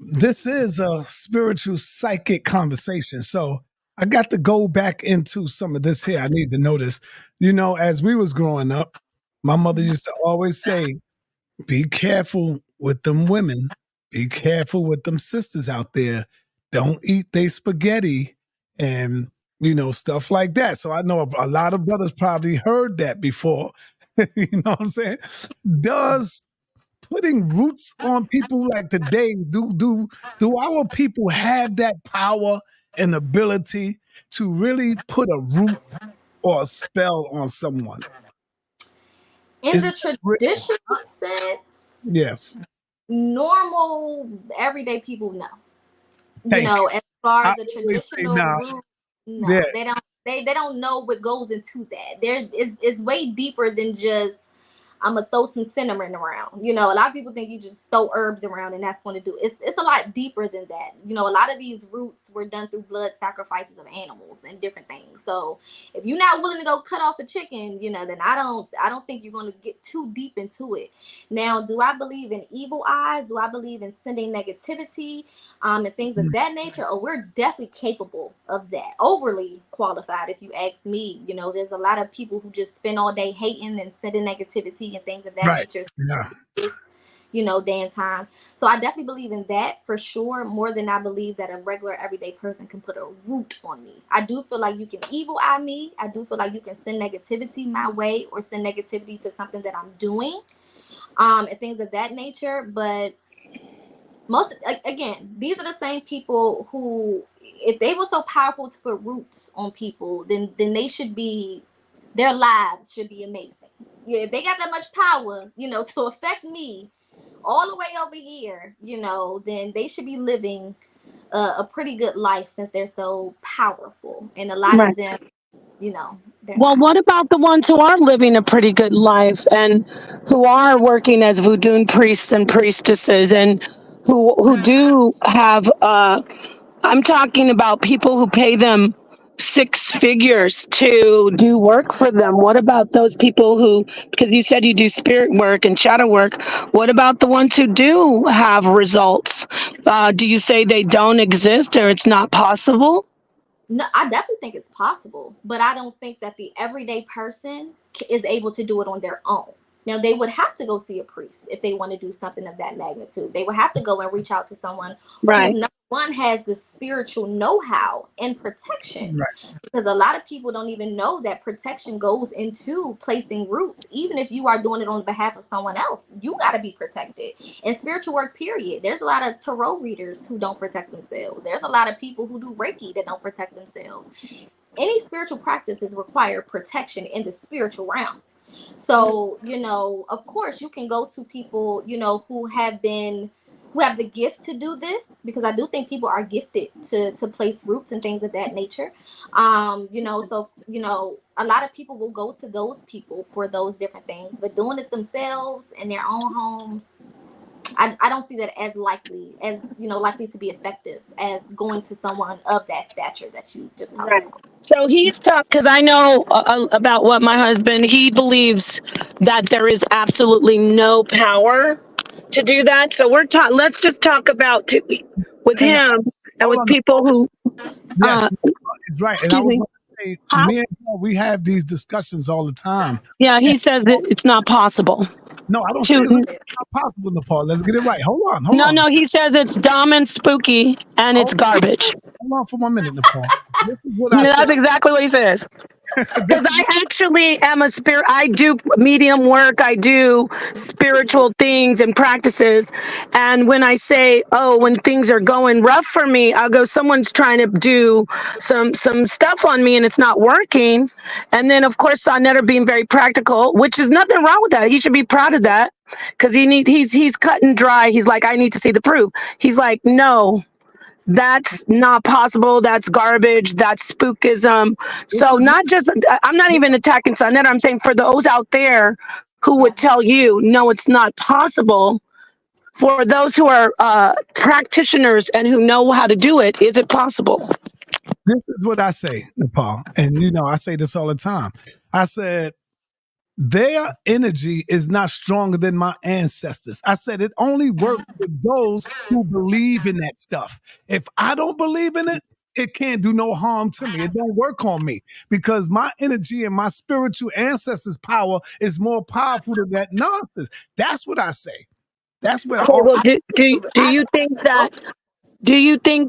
This is a spiritual psychic conversation. So I got to go back into some of this here. I need to notice, as we was growing up, my mother used to always say, be careful with them women. Be careful with them sisters out there. Don't eat they spaghetti and, stuff like that. So I know a lot of brothers probably heard that before. You know what I'm saying? Does putting roots on people like today's, do our people have that power and ability to really put a root or a spell on someone? In the traditional sense, yes, normal everyday people know. As far as the traditional root, no, yeah. They don't know what goes into that. It's way deeper than just I'm gonna throw some cinnamon around. A lot of people think you just throw herbs around and that's what to do. It's a lot deeper than that. A lot of these roots were done through blood sacrifices of animals and different things. So if you're not willing to go cut off a chicken, then I don't think you're gonna get too deep into it. Now, do I believe in evil eyes? Do I believe in sending negativity and things of that nature? Oh, we're definitely capable of that. Overly qualified, if you ask me. There's a lot of people who just spend all day hating and sending negativity and things of that nature. Yeah. Day and time. So I definitely believe in that for sure, more than I believe that a regular everyday person can put a root on me. I do feel like you can evil eye me. I do feel like you can send negativity my way or send negativity to something that I'm doing, and things of that nature. But again, these are the same people who, if they were so powerful to put roots on people, then their lives should be amazing. Yeah, if they got that much power, to affect me all the way over here, then they should be living a pretty good life since they're so powerful. And a lot of them, well, what about the ones who are living a pretty good life and who are working as voodoo priests and priestesses and who do have, I'm talking about people who pay them 6 figures to do work for them. What about those people who, because you said you do spirit work and shadow work, what about the ones who do have results? Do you say they don't exist or it's not possible? No, I definitely think it's possible, but I don't think that the everyday person is able to do it on their own. Now, they would have to go see a priest if they want to do something of that magnitude. They would have to go and reach out to someone who, number one, has the spiritual know-how and protection. Because a lot of people don't even know that protection goes into placing roots. Even if you are doing it on behalf of someone else, you got to be protected. And spiritual work, period. There's a lot of tarot readers who don't protect themselves. There's a lot of people who do Reiki that don't protect themselves. Any spiritual practices require protection in the spiritual realm. So, of course, you can go to people, who have the gift to do this, because I do think people are gifted to place roots and things of that nature. So, a lot of people will go to those people for those different things, but doing it themselves in their own homes, I don't see that as likely to be effective as going to someone of that stature that you just talked about. So he's talked, because I know about what my husband, he believes that there is absolutely no power to do that. So let's just talk about with him and with people who. Yes, right. And I was me. going to say, me and Paul, we have these discussions all the time. Yeah, he says that it's not possible. No, I don't say it's not possible, Nepal. Let's get it right. Hold on. No, he says it's dumb and spooky and it's garbage. Hold on for 1 minute, Nepal. This is what I That's say. exactly what he says. This Because I actually am a spirit. I do medium work. I do spiritual things and practices. And when I say, oh, when things are going rough for me, I'll go, someone's trying to do some stuff on me and it's not working. And then of course, Sonetta being very practical, which is nothing wrong with that. He should be proud of that because he's cut and dry. He's like, I need to see the proof. He's like, no. That's not possible. That's garbage. That's spookism. So not just, I'm not even attacking Sonetta. I'm saying for those out there who would tell you, no, it's not possible. For those who are practitioners and who know how to do it, is it possible? is what I say, Nepal. And you know, I say this all the time. I said, their energy is not stronger than my ancestors. I said it only works with those who believe in that stuff. If I don't believe in it, it can't do no harm to me. It don't work on me because my energy and my spiritual ancestors' power is more powerful than that nonsense. That's what I say. That's what Okay, well, do you think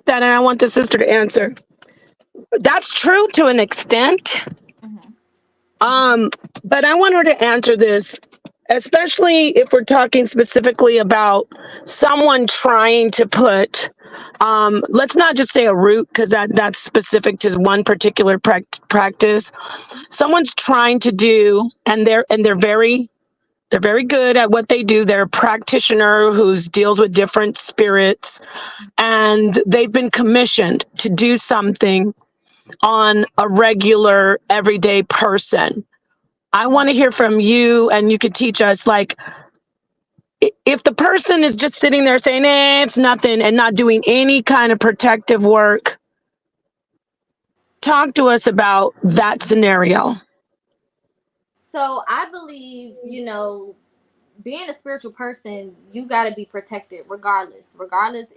that, and I want the sister to answer, that's true to an extent. But I want her to answer this, especially if we're talking specifically about someone trying to put, let's not just say a root, because that's specific to one particular practice. Someone's trying to do, and they're very good at what they do. They're a practitioner who deals with different spirits, and they've been commissioned to do something on a regular, everyday person. I want to hear from you, and you could teach us, like, if the person is just sitting there saying, it's nothing, and not doing any kind of protective work, talk to us about that scenario. So I believe, you know, being a spiritual person, you got to be protected regardless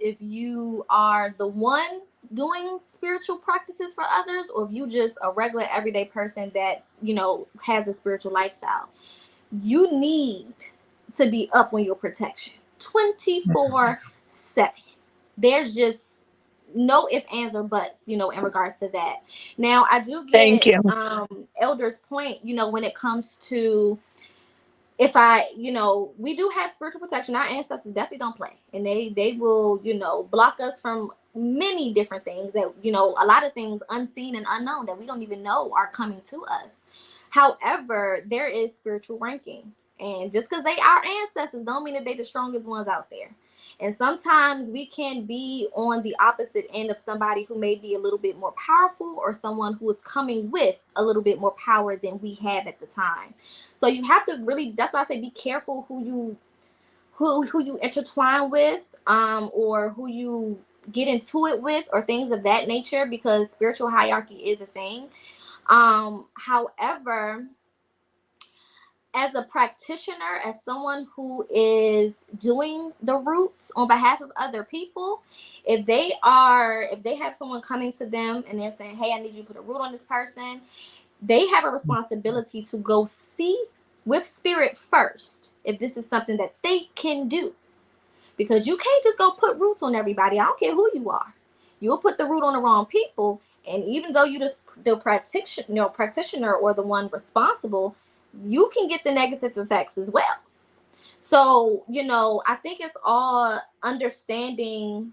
if you are the one doing spiritual practices for others, or if you just a regular everyday person that, you know, has a spiritual lifestyle. You need to be up on your protection 24/7. There's just no ifs, ands, or buts, you know, in regards to that. Now, I do Thank get you. Elder's point, you know, when it comes to, if I, you know, we do have spiritual protection. Our ancestors definitely don't play, and they will, you know, block us from many different things that, you know, a lot of things unseen and unknown that we don't even know are coming to us. However, there is spiritual ranking, and just because they our ancestors don't mean that they the strongest ones out there. And sometimes we can be on the opposite end of somebody who may be a little bit more powerful, or someone who is coming with a little bit more power than we have at the time. So you have to really, that's why I say be careful who you intertwine with, or who you get into it with, or things of that nature, because spiritual hierarchy is a thing. However, as a practitioner, as someone who is doing the roots on behalf of other people, if they have someone coming to them and they're saying, hey, I need you to put a root on this person, they have a responsibility to go see with spirit first if this is something that they can do. Because you can't just go put roots on everybody. I don't care who you are. You'll put the root on the wrong people. And even though you just the practitioner or the one responsible, you can get the negative effects as well. So, you know, I think it's all understanding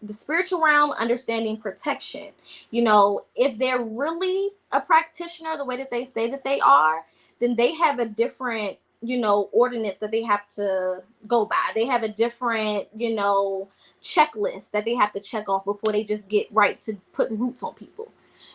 the spiritual realm, understanding protection. You know, if they're really a practitioner the way that they say that they are, then they have a different, you know, ordinance that they have to go by. They have a different, you know, checklist that they have to check off before they just get right to putting roots on people.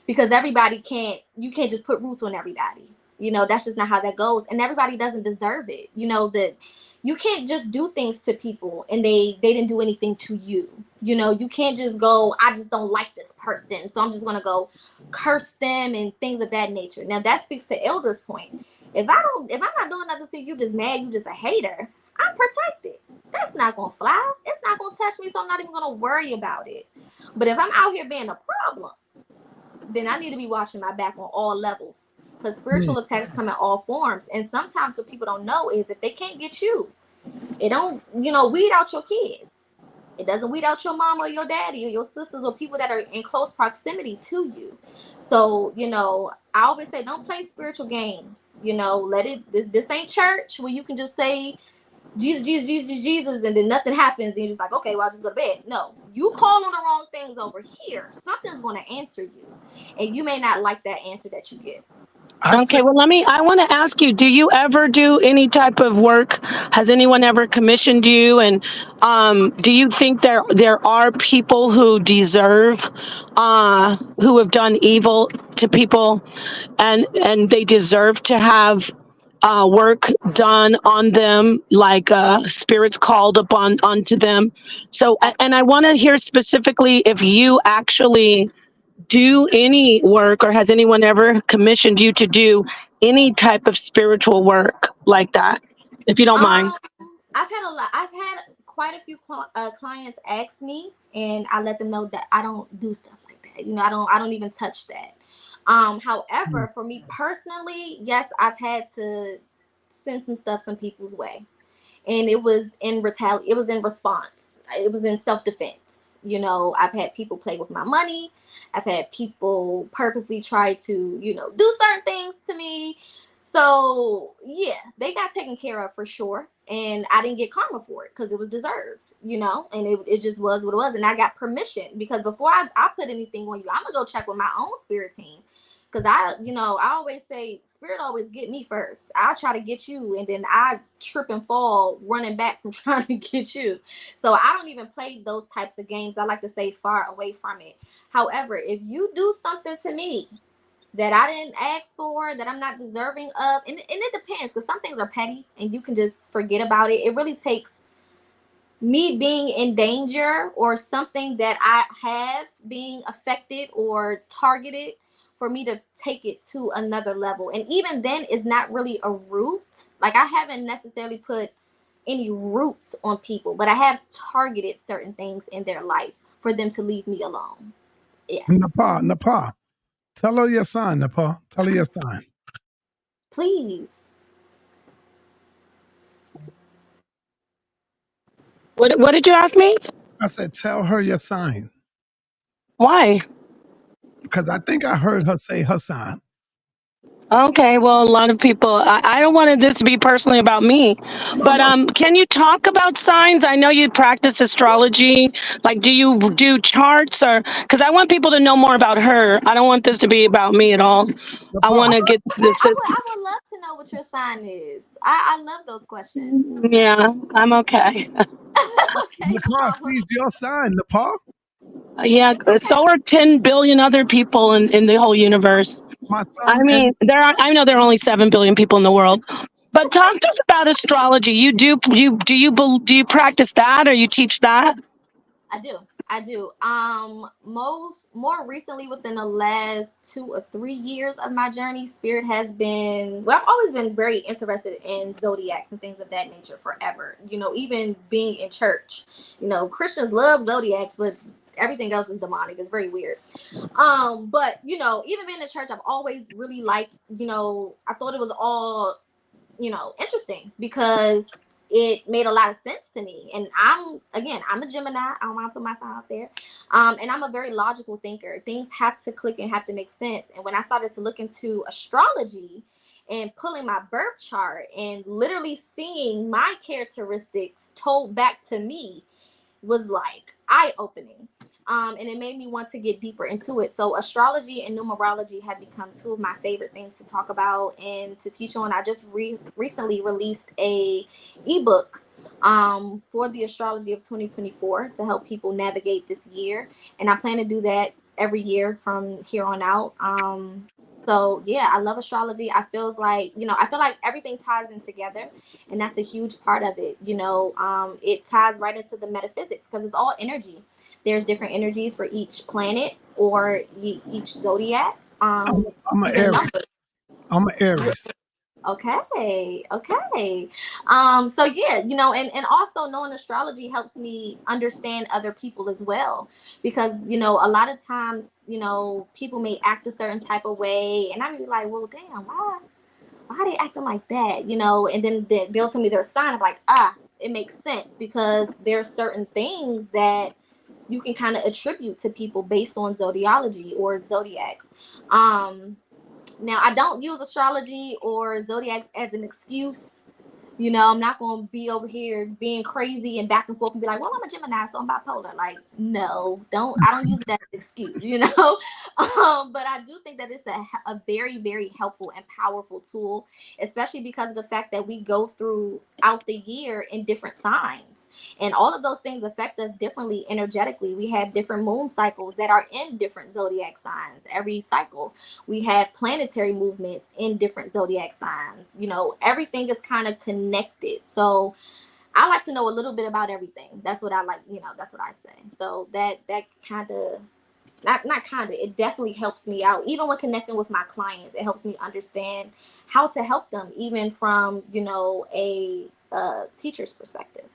Because you can't just put roots on everybody. You know, that's just not how that goes. And everybody doesn't deserve it. You know, that you can't just do things to people and they didn't do anything to you. You know, you can't just go, I just don't like this person, so I'm just going to go curse them and things of that nature. Now, that speaks to Elder's point. If I'm not doing nothing to you, just mad, you just a hater, I'm protected. That's not going to fly. It's not going to touch me, so I'm not even going to worry about it. But if I'm out here being a problem, then I need to be watching my back on all levels. Because spiritual attacks come in all forms. And sometimes what people don't know is if they can't get you, it don't, you know, weed out your kids. It doesn't weed out your mom or your daddy or your sisters or people that are in close proximity to you. So, I always say don't play spiritual games. Let it, this ain't church where you can just say Jesus, Jesus, Jesus, Jesus, and then nothing happens and you're just like, okay, well, I'll just go to bed. No, you call on the wrong things over here. Something's going to answer you. And you may not like that answer that you get. I said, Okay, well, I want to ask you, do you ever do any type of work? Has anyone ever commissioned you? And do you think there are people who deserve, who have done evil to people and they deserve to have work done on them, like spirits called upon onto them? So, and I want to hear specifically if you actually do any work, or has anyone ever commissioned you to do any type of spiritual work like that, if you don't mind? I've had quite a few clients ask me, and I let them know that I don't do stuff like that. I don't even touch that. However, for me personally, yes, I've had to send some stuff some people's way, and it was in it was in response. It was in self-defense. I've had people play with my money. I've had people purposely try to, do certain things to me. So yeah, they got taken care of for sure. And I didn't get karma for it because it was deserved, and it just was what it was. And I got permission because before I put anything on you, I'm gonna go check with my own spirit team. Cause I always say spirit always get me first. I'll try to get you, and then I trip and fall running back from trying to get you. So I don't even play those types of games. I like to stay far away from it. However, if you do something to me that I didn't ask for, that I'm not deserving of, and it depends, because some things are petty and you can just forget about it. It really takes me being in danger or something that I have being affected or targeted for me to take it to another level. And even then, it's not really a root. Like, I haven't necessarily put any roots on people, but I have targeted certain things in their life for them to leave me alone. Yes. Nepal. Tell her your sign, Nepal. Tell her your sign. Please. What did you ask me? I said, tell her your sign. Why? Because I think I heard her say her sign. Okay, well, a lot of people, I don't want this to be personally about me, but can you talk about signs? I know you practice astrology. Like, do you do charts, or, because I want people to know more about her. I don't want this to be about me at all. I want to get the system. I would love to know what your sign is. I love those questions. Yeah, I'm okay. Okay, no Nepal, problem. she's your sign, Nepal. Yeah, so are 10 billion other people in the whole universe. My I son mean, I know there are only 7 billion people in the world. But talk to us about astrology. Do you practice that, or you teach that? I do. More recently, within the last 2 or 3 years of my journey, spirit has been, well, I've always been very interested in zodiacs and things of that nature forever. Even being in church, Christians love zodiacs, but everything else is demonic. It's very weird. But even being in church, I've always really liked, I thought it was all, interesting because it made a lot of sense to me. And I'm a Gemini. I don't want to put myself out there. And I'm a very logical thinker. Things have to click and have to make sense. And when I started to look into astrology and pulling my birth chart and literally seeing my characteristics told back to me was like eye-opening. And it made me want to get deeper into it. So astrology and numerology have become two of my favorite things to talk about and to teach on. I just recently released a ebook for the astrology of 2024 to help people navigate this year. And I plan to do that every year from here on out. So yeah, I love astrology. I feel like everything ties in together, and that's a huge part of it. It ties right into the metaphysics because it's all energy. There's different energies for each planet or each zodiac. I'm an Even Aries. numbers. I'm an Aries. Okay. So yeah, and also knowing astrology helps me understand other people as well, because a lot of times people may act a certain type of way, and I'm like, well, damn, why are they acting like that? And then they'll tell me their sign. I'm like, it makes sense because there's certain things that you can kind of attribute to people based on zodiology or zodiacs. Now I don't use astrology or zodiacs as an excuse. You know, I'm not going to be over here being crazy and back and forth and be like, well, I'm a Gemini, so I'm bipolar. Like, no, I don't use that as an excuse, you know? But I do think that it's a very, very helpful and powerful tool, especially because of the fact that we go throughout the year in different signs. And all of those things affect us differently energetically. We have different moon cycles that are in different zodiac signs every cycle. We have planetary movements in different zodiac signs. You know, everything is kind of connected. So I like to know a little bit about everything. That's what I like, you know, that's what I say. So that kind of, not kind of, it definitely helps me out. Even when connecting with my clients, it helps me understand how to help them, even from, you know, a teacher's perspective.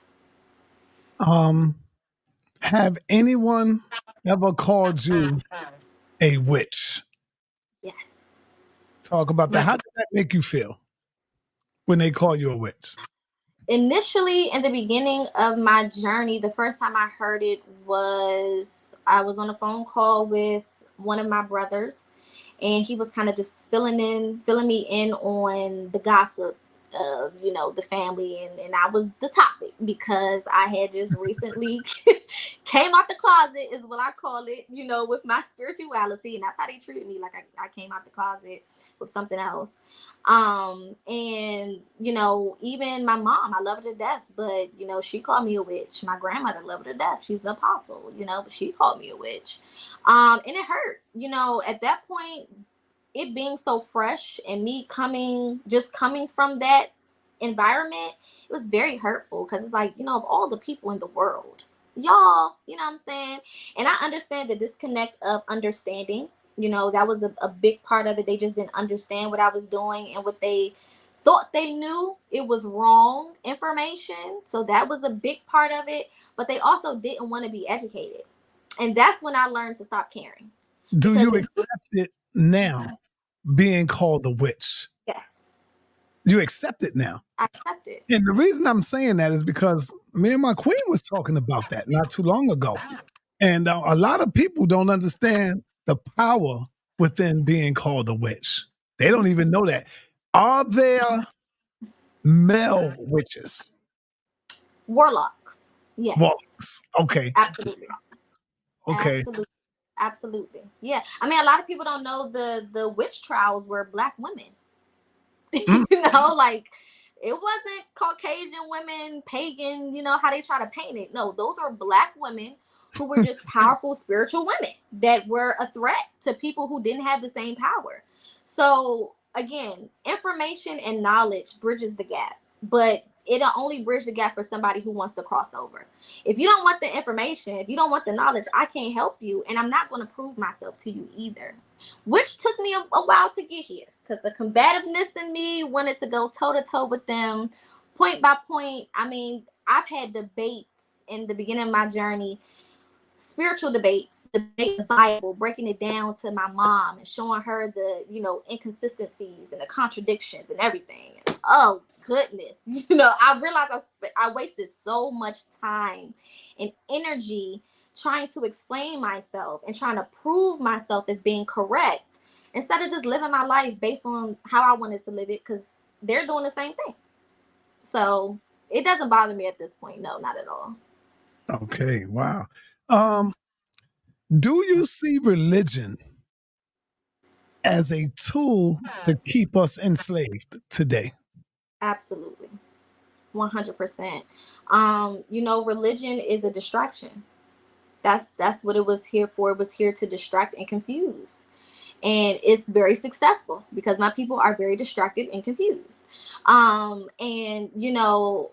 Have anyone ever called you a witch? Yes. Talk about that. How did that make you feel when they call you a witch? Initially, in the beginning of my journey, the first time I heard it was I was on a phone call with one of my brothers, and he was kind of just filling me in on the gossip of, you know, the family, and I was the topic because I had just recently came out the closet, is what I call it, you know, with my spirituality, and that's how they treated me. Like I came out the closet with something else. And you know, even my mom, I love her to death, but you know, she called me a witch. My grandmother loved her to death. She's the apostle, you know, but she called me a witch. And it hurt, you know, at that point, it being so fresh and me coming from that environment, it was very hurtful because it's like, you know, of all the people in the world, y'all, you know what I'm saying? And I understand the disconnect of understanding, you know, that was a big part of it. They just didn't understand what I was doing, and what they thought they knew, it was wrong information. So that was a big part of it, but they also didn't want to be educated. And that's when I learned to stop caring. Do Because you accept it now, being called a witch? Yes, You accept it now. I accept it. And the reason I'm saying that is because me and my queen was talking about that not too long ago. And a lot of people don't understand the power within being called a witch. They don't even know that. Are there male witches? Warlocks. Yes. Warlocks. Okay. Absolutely. Okay. Absolutely. Yeah. I mean, a lot of people don't know the witch trials were Black women. You know, like it wasn't Caucasian women, pagan, you know, how they try to paint it. No, those are Black women who were just powerful spiritual women that were a threat to people who didn't have the same power. So again, information and knowledge bridges the gap, but it'll only bridge the gap for somebody who wants to cross over. If you don't want the information, if you don't want the knowledge, I can't help you, and I'm not going to prove myself to you either. Which took me a while to get here, because the combativeness in me wanted to go toe-to-toe with them, point by point. I mean, I've had debates in the beginning of my journey, spiritual debates, debate the Bible, breaking it down to my mom and showing her the, you know, inconsistencies and the contradictions and everything. Oh goodness, you know, I realized I wasted so much time and energy trying to explain myself and trying to prove myself as being correct, instead of just living my life based on how I wanted to live it, because they're doing the same thing. So it doesn't bother me at this point. No, not at all. Okay. Wow. Do you see religion as a tool to keep us enslaved today? Absolutely. 100%. You know, religion is a distraction. That's what it was here for. It was here to distract and confuse. And it's very successful because my people are very distracted and confused. And you know,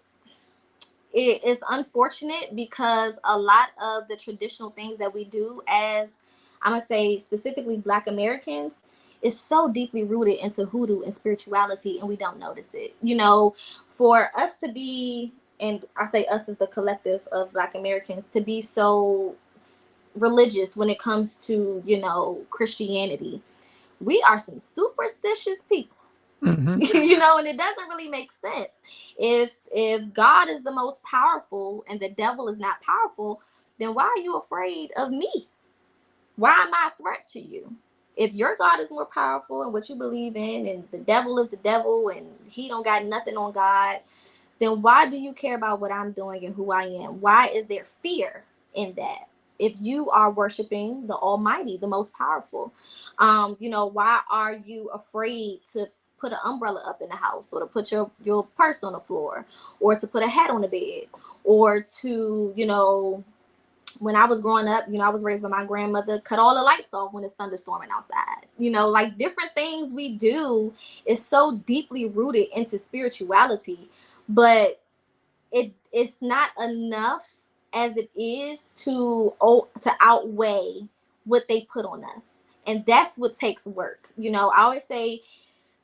it is unfortunate because a lot of the traditional things that we do as, I'm going to say specifically Black Americans, is so deeply rooted into hoodoo and spirituality, and we don't notice it. You know, for us to be, and I say us as the collective of Black Americans, to be so religious when it comes to, you know, Christianity, we are some superstitious people. Mhm. You know, and it doesn't really make sense. If God is the most powerful and the devil is not powerful, then why are you afraid of me? Why am I a threat to you? If your God is more powerful and what you believe in, and the devil is the devil and he don't got nothing on God, then why do you care about what I'm doing and who I am? Why is there fear in that? If you are worshiping the Almighty, the most powerful, you know, why are you afraid to put an umbrella up in the house, or to put your purse on the floor, or to put a hat on the bed, or to, you know, when I was growing up, you know, I was raised by my grandmother, cut all the lights off when it's thunderstorming outside. You know, like different things we do is so deeply rooted into spirituality, but it's not enough as it is to outweigh what they put on us. And that's what takes work. You know, I always say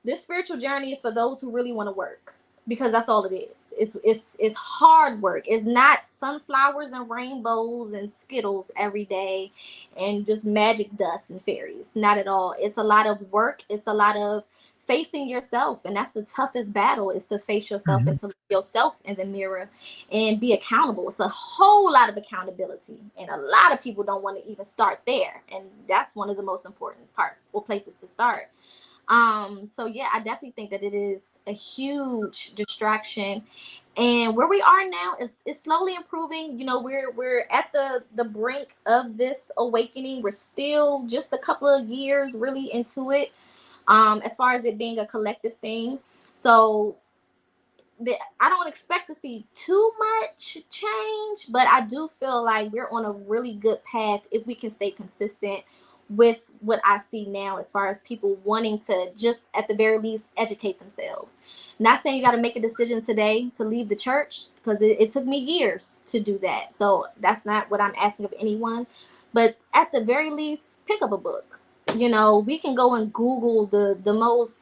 this spiritual journey is for those who really want to work, because that's all it is. It's hard work. It's not sunflowers and rainbows and Skittles every day and just magic dust and fairies. Not at all. It's a lot of work. It's a lot of facing yourself, and that's the toughest battle, is to face yourself and Mhm. to look yourself in the mirror and be accountable. It's a whole lot of accountability, and a lot of people don't want to even start there, and that's one of the most important parts or places to start. So yeah, I definitely think that it is a huge distraction. And where we are now is slowly improving. You know, we're at the brink of this awakening. We're still just a couple of years really into it, as far as it being a collective thing. So I don't expect to see too much change, but I do feel like we're on a really good path if we can stay consistent with what I see now, as far as people wanting to just at the very least educate themselves. Not saying you got to make a decision today to leave the church, because it took me years to do that. So that's not what I'm asking of anyone. But at the very least, pick up a book. You know, we can go and Google the most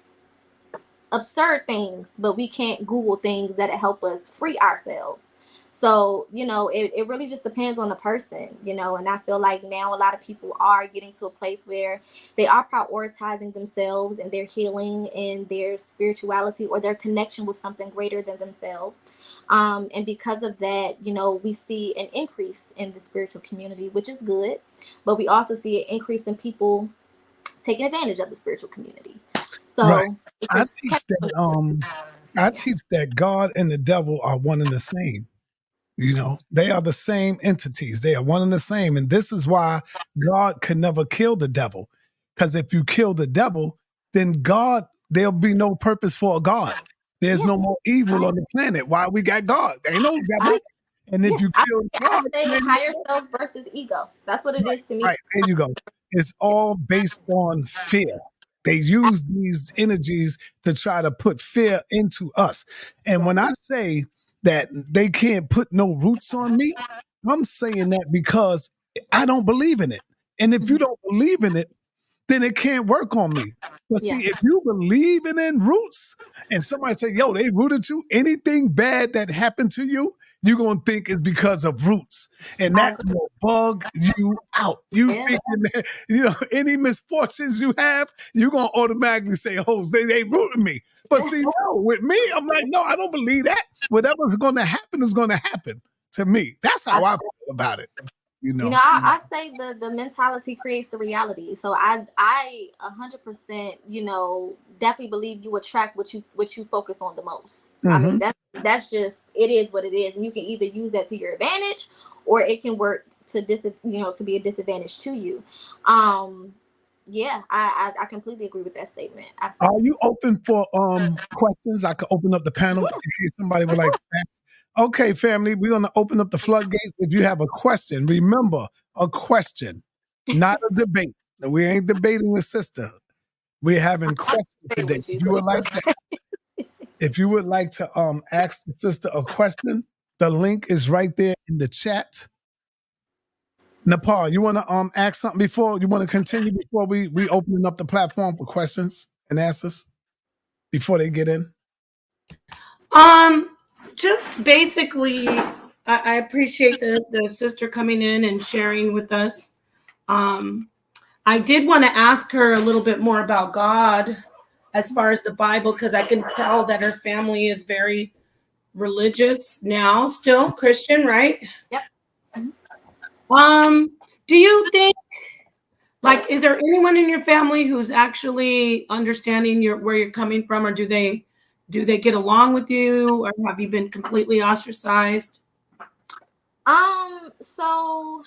absurd things, but we can't Google things that help us free ourselves. So, you know, it really just depends on the person, you know, and I feel like now a lot of people are getting to a place where they are prioritizing themselves and their healing and their spirituality or their connection with something greater than themselves. And because of that, you know, we see an increase in the spiritual community, which is good, but we also see an increase in people taking advantage of the spiritual community. Right. So it's I a teach that I teach that God and the devil are one and the same. You know, they are the same entities. They are one and the same. And this is why God could never kill the devil. Because if you kill the devil, then God, there'll be no purpose for a God. There's yeah, no more evil on the planet. Why we got God? There ain't no I devil. And yeah, if you kill I God, say then higher self versus ego. That's what it is to me. right, there you go. It's all based on fear. They use these energies to try to put fear into us. And when I say that they can't put no roots on me, I'm saying that because I don't believe in it. And if you Mhm. don't believe in it, then it can't work on me. But see, Yeah, if you believe in roots and somebody say, yo, they rooted you, anything bad that happened to you, you're going to think is because of roots. And I that will bug you out. You yeah, thinking that, you know, any misfortunes you have, you're going to automatically say, oh, they rooted me. But see, no, with me, I'm like, no, I don't believe that. Whatever's going to happen is going to happen to me. That's how I, I feel about it, you you know. know, I say the mentality creates the reality. So I 100%, you know, definitely believe you attract what you focus on the most. I mean, Hmm. that's just, it is what it is, and you can either use that to your advantage, or it can work to to be a disadvantage to you. Yeah, I completely agree with that statement. Are Absolutely. you open for questions? I could open up the panel in case somebody would like to ask. Okay, family, we're gonna open up the floodgates. If you have a question, remember a question, not a debate. We ain't debating with sister. We're having questions Agree today. with you, but it's okay. If you would like to ask the sister a question, the link is right there in the chat. Nepal, you want to ask something before you want to continue before we opening up the platform for questions and answers before they get in? Just basically, I appreciate the sister coming in and sharing with us. I did want to ask her a little bit more about God. as far as the Bible, because I can tell that her family is very religious now, still Christian, right? Yep. Do you think, like, is there anyone in your family who's actually understanding where you're coming from, or do they get along with you, or have you been completely ostracized? So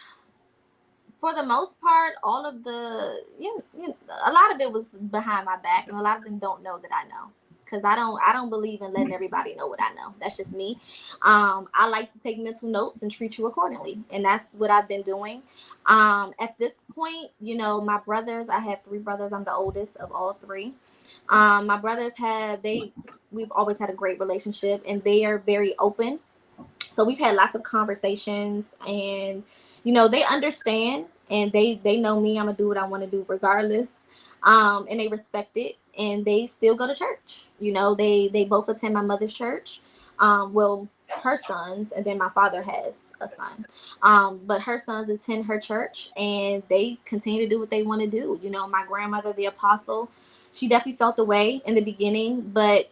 for the most part, all of the a lot of it was behind my back, and a lot of them don't know that I know, because I don't believe in letting everybody know what I know. That's just me. I like to take mental notes and treat you accordingly, and that's what I've been doing. At this point, my brothers, I have 3 brothers. I'm the oldest of all 3. My brothers we've always had a great relationship, and they are very open. So we've had lots of conversations, and they understand, and they know me. I'm gonna do what I want to do regardless, and they respect it, and they still go to church. They both attend my mother's church. Well, her sons, and then my father has a son, but her sons attend her church, and they continue to do what they want to do. My grandmother, the apostle, she definitely felt the way in the beginning, but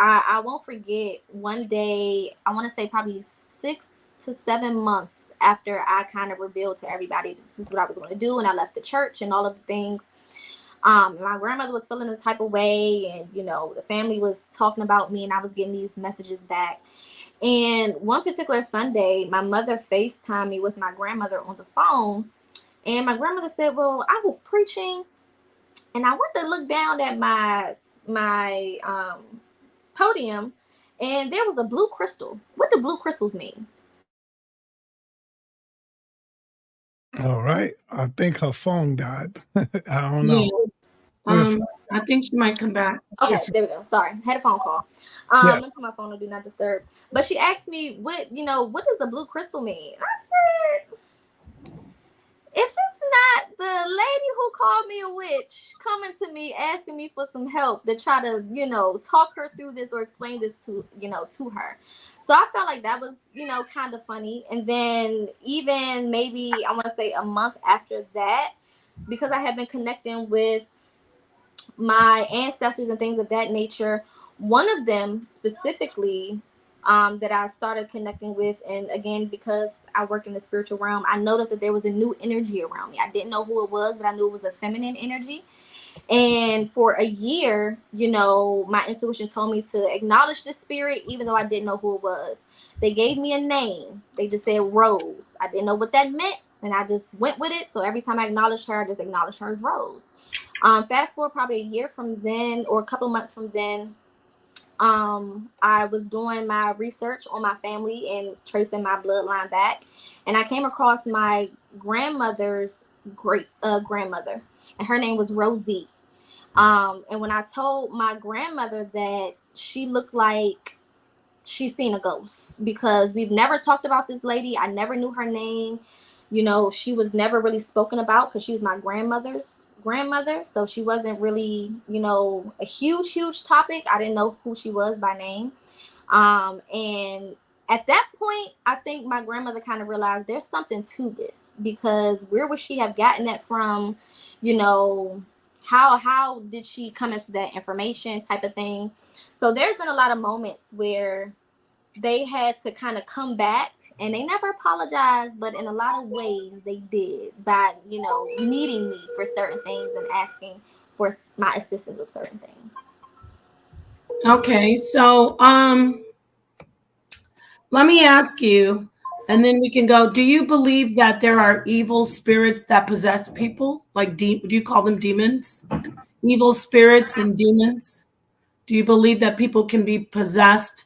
I won't forget one day, I want to say probably 6 to 7 months after I kind of revealed to everybody this is what I was going to do, and I left the church and all of the things. My grandmother was feeling the type of way, and the family was talking about me, and I was getting these messages back. And one particular Sunday, my mother FaceTimed me with my grandmother on the phone, and my grandmother said, well, I was preaching, and I went to look down at my podium, and there was a blue crystal. What do blue crystals mean? All right. I think her phone died. I don't know. Yeah. I think she might come back. Okay, there we go. Sorry, had a phone call. Yeah. Let me put my phone on do not disturb. But she asked me what does the blue crystal mean? And I said, if it's not the lady who called me a witch coming to me asking me for some help to try to talk her through this or explain this to to her. So I felt like that was kind of funny. And then even maybe I want to say a month after that, because I had been connecting with my ancestors and things of that nature, one of them specifically that I started connecting with, and again, because I work in the spiritual realm, I noticed that there was a new energy around me. I didn't know who it was, but I knew it was a feminine energy. And for a year, my intuition told me to acknowledge the spirit, even though I didn't know who it was. They gave me a name. They just said Rose. I didn't know what that meant, and I just went with it. So every time I acknowledged her, I just acknowledged her as Rose. Fast forward probably a year from then, or a couple months from then, I was doing my research on my family and tracing my bloodline back, and I came across my grandmother's great grandmother, and her name was Rosie. And when I told my grandmother that, she looked like she's seen a ghost, because we've never talked about this lady. I never knew her name. She was never really spoken about because she was my grandmother's grandmother. So she wasn't really, a huge topic. I didn't know who she was by name. And at that point, I think my grandmother kind of realized there's something to this, because where would she have gotten that from? How did she come into that information type of thing? So there's been a lot of moments where they had to kind of come back, and they never apologized, but in a lot of ways they did, by meeting me for certain things and asking for my assistance with certain things. Okay, so let me ask you, and then we can go. Do you believe that there are evil spirits that possess people? Like, do you call them demons? Evil spirits and demons? Do you believe that people can be possessed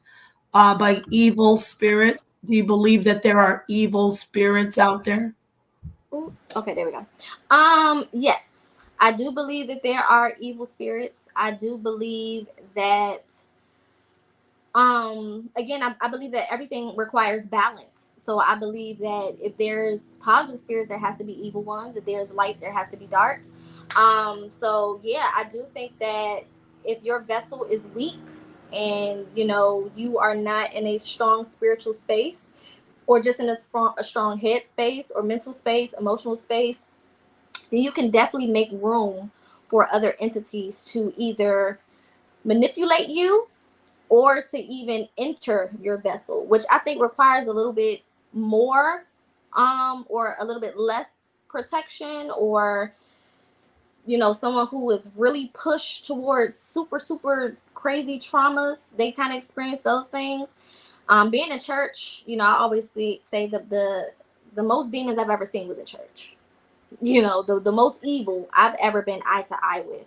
by evil spirits? Do you believe that there are evil spirits out there? Ooh, okay, there we go. Yes, I do believe that there are evil spirits. I do believe that again, I believe that everything requires balance. So I believe that if there's positive spirits, there has to be evil ones. If there's light, there has to be dark. So yeah, I do think that if your vessel is weak, and you are not in a strong spiritual space, or just in a strong head space or mental space, emotional space, then you can definitely make room for other entities to either manipulate you or to even enter your vessel, which I think requires a little bit more or a little bit less protection, or someone who is really pushed towards super crazy traumas. They kind of experience those things. Being in church, I always say that the most demons I've ever seen was in church. The most evil I've ever been eye to eye with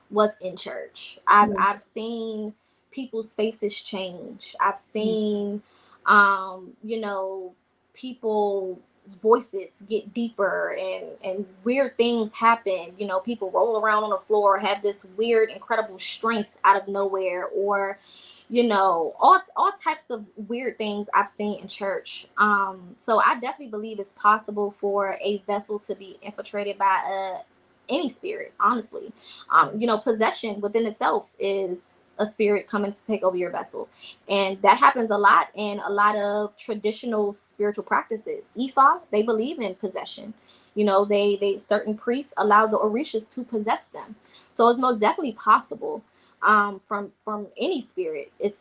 was in church. I've seen people's faces change. I've seen people's voices get deeper, and weird things happen. People roll around on the floor, have this weird incredible strength out of nowhere, or all types of weird things I've seen in church. So I definitely believe it's possible for a vessel to be infiltrated by any spirit, honestly. Possession within itself is a spirit coming to take over your vessel, and that happens a lot in a lot of traditional spiritual practices. Ifa, they believe in possession. They certain priests allow the orishas to possess them, so it's most definitely possible. From any spirit, it's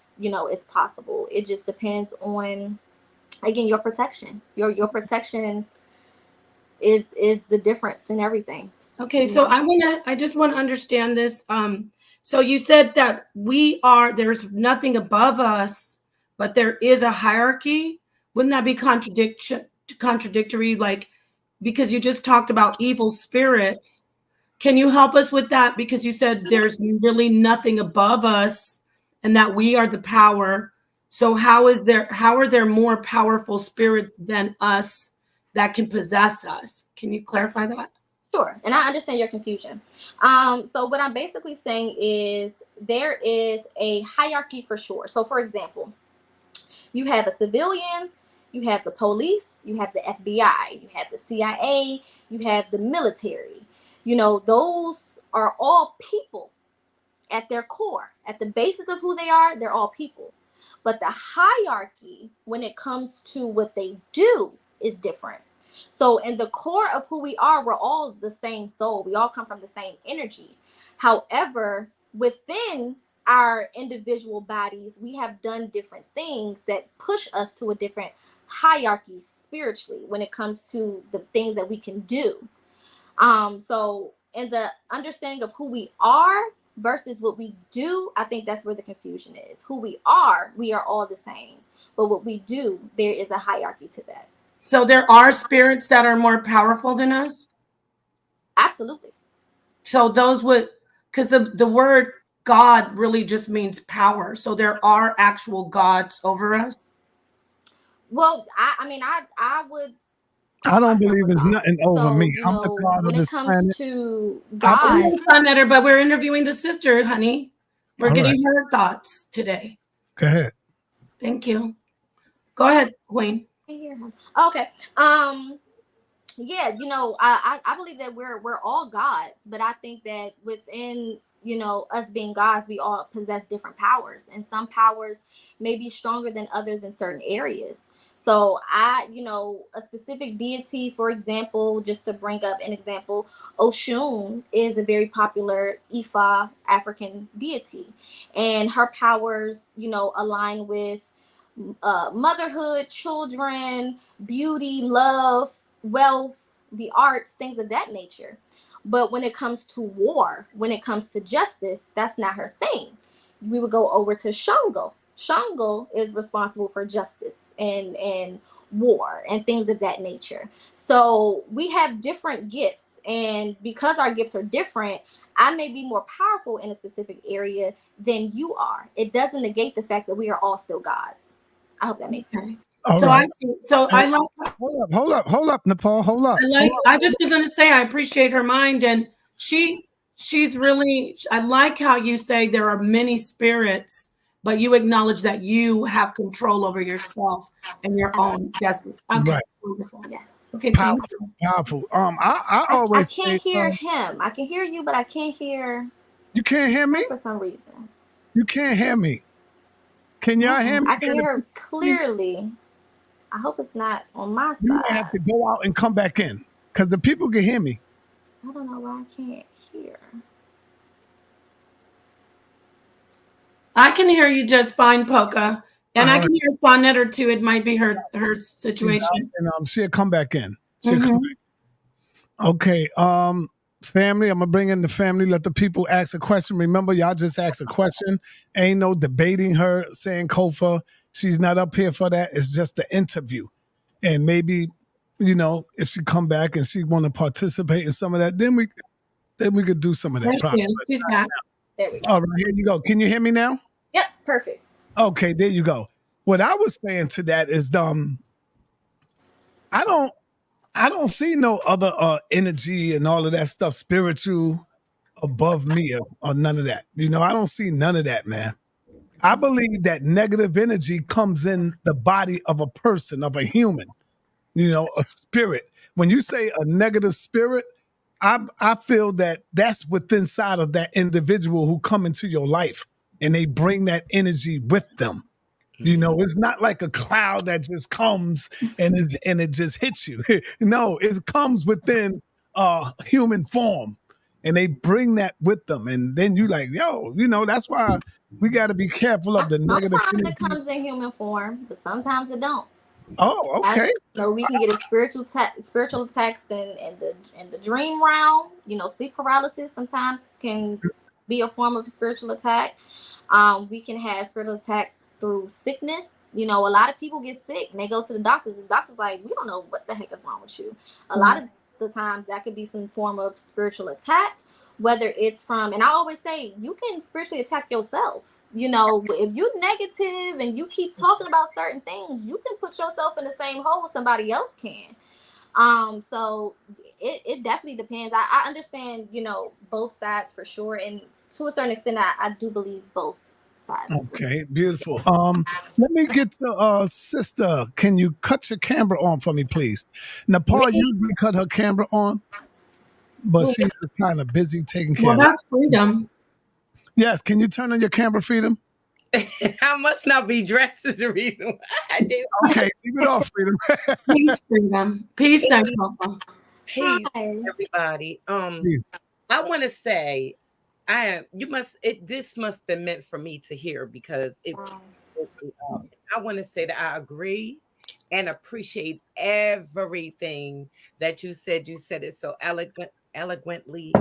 possible. It just depends on, again, your protection. Your protection is the difference in everything. Okay, so I just want to understand this. So you said that there's nothing above us, but there is a hierarchy. Wouldn't that be contradictory? Like, because you just talked about evil spirits. Can you help us with that? Because you said there's really nothing above us and that we are the power. So how are there more powerful spirits than us that can possess us? Can you clarify that? Sure, and I understand your confusion. So what I'm basically saying is there is a hierarchy for sure. So for example, you have a civilian, you have the police, you have the FBI, you have the CIA, you have the military. Those are all people at their core. At the basis of who they are, they're all people. But the hierarchy, when it comes to what they do, is different. So in the core of who we are, we're all the same soul. We all come from the same energy. However, within our individual bodies, we have done different things that push us to a different hierarchy spiritually when it comes to the things that we can do. So in the understanding of who we are versus what we do, I think that's where the confusion is. Who we are all the same. But what we do, there is a hierarchy to that. So there are spirits that are more powerful than us? Absolutely. So those because the word God really just means power. So there are actual gods over us? Well, I would. I don't believe there's nothing over me. I'm the God when of it this comes planet. to God, NETER, but we're interviewing the sister, honey. We're getting her thoughts today. Go ahead. Thank you. Go ahead, Queen. I hear him. Okay. Yeah, I believe that we're all gods, but I think that within us being gods, we all possess different powers, and some powers may be stronger than others in certain areas. So a specific deity, for example, just to bring up an example, Oshun is a very popular Ifa African deity, and her powers, align with motherhood, children, beauty, love, wealth, the arts, things of that nature. But when it comes to war, when it comes to justice, that's not her thing. We would go over to Shango. Shango is responsible for justice and war and things of that nature. So we have different gifts, and because our gifts are different, I may be more powerful in a specific area than you are. It doesn't negate the fact that we are all still gods. I hope that makes sense. I like. Hold up, Nepal. Hold up. I just was going to say I appreciate her mind, and she's really. I like how you say there are many spirits, but you acknowledge that you have control over yourself and your own destiny. Okay, right. Wonderful. Yeah. Okay, powerful. I always I can't hear him. I can hear you, but I can't hear. You can't hear me for some reason. You can't hear me. Can y'all hear me? I can hear her clearly. I hope it's not on my side. You might have to go out and come back in because the people can hear me. I don't know why I can't hear. I can hear you just fine, Poca. And All I right. can hear Fonetta too. It might be her She's situation. out, and she'll come back in. She'll come back. Okay. Family, I'm gonna bring in the family. Let the people ask a question. Remember, y'all just ask a question. Ain't no debating her saying Kofa. She's not up here for that. It's just the interview. And maybe, if she come back and she want to participate in some of that, then we could do some of that. There she is. She's back. There we go. All right, here you go. Can you hear me now? Yep, perfect. Okay, there you go. What I was saying to that is, I don't see no other energy and all of that stuff spiritual above me or none of that. I don't see none of that, man. I believe that negative energy comes in the body of a person, of a human, a spirit. When you say a negative spirit, I feel that that's within inside of that individual who come into your life and they bring that energy with them. It's not like a cloud that just comes and it just hits you. No, it comes within human form and they bring that with them. And then you like, yo, that's why we got to be careful of the negative Sometimes energy. it comes in human form, but sometimes it don't. Oh, okay. We can get a spiritual attacks in the dream realm. Sleep paralysis sometimes can be a form of spiritual attack. We can have spiritual attack through sickness. A lot of people get sick and they go to the doctors. The doctor's like, we don't know what the heck is wrong with you. A lot of the times that could be some form of spiritual attack, whether it's from, and I always say, you can spiritually attack yourself. If you're negative and you keep talking about certain things, you can put yourself in the same hole somebody else can. So it definitely depends. I understand, both sides for sure. And to a certain extent, I do believe both sides. Okay, beautiful. Let me get to sister. Can you cut your camera on for me, please? Nepal usually cut her camera on, but she's kind of busy taking care of that's freedom. Yes, can you turn on your camera, Freedom? I must not be dressed is the reason why I did. Okay, leave it off, Freedom. Peace, Freedom. Peace, Kofa. Peace, everybody. Peace. I want to say, this must have been meant for me to hear because I want to say that I agree and appreciate everything that you said. You said it so eloquently,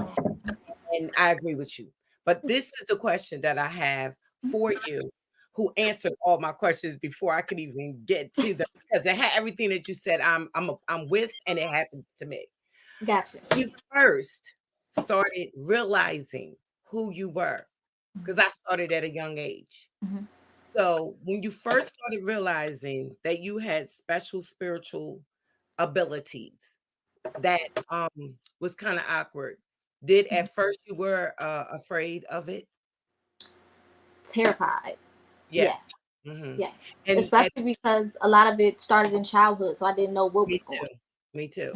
and I agree with you. But this is the question that I have for you, who answered all my questions before I could even get to them, because it had everything that you said. I'm with, and it happens to me. Gotcha. You first started realizing who you were, because I started at a young age. So when you first started realizing that you had special spiritual abilities, that was kind of awkward. Did at first you were afraid of it? Terrified. Yes. Yes. Especially because a lot of it started in childhood, so I didn't know what was going on. Me too.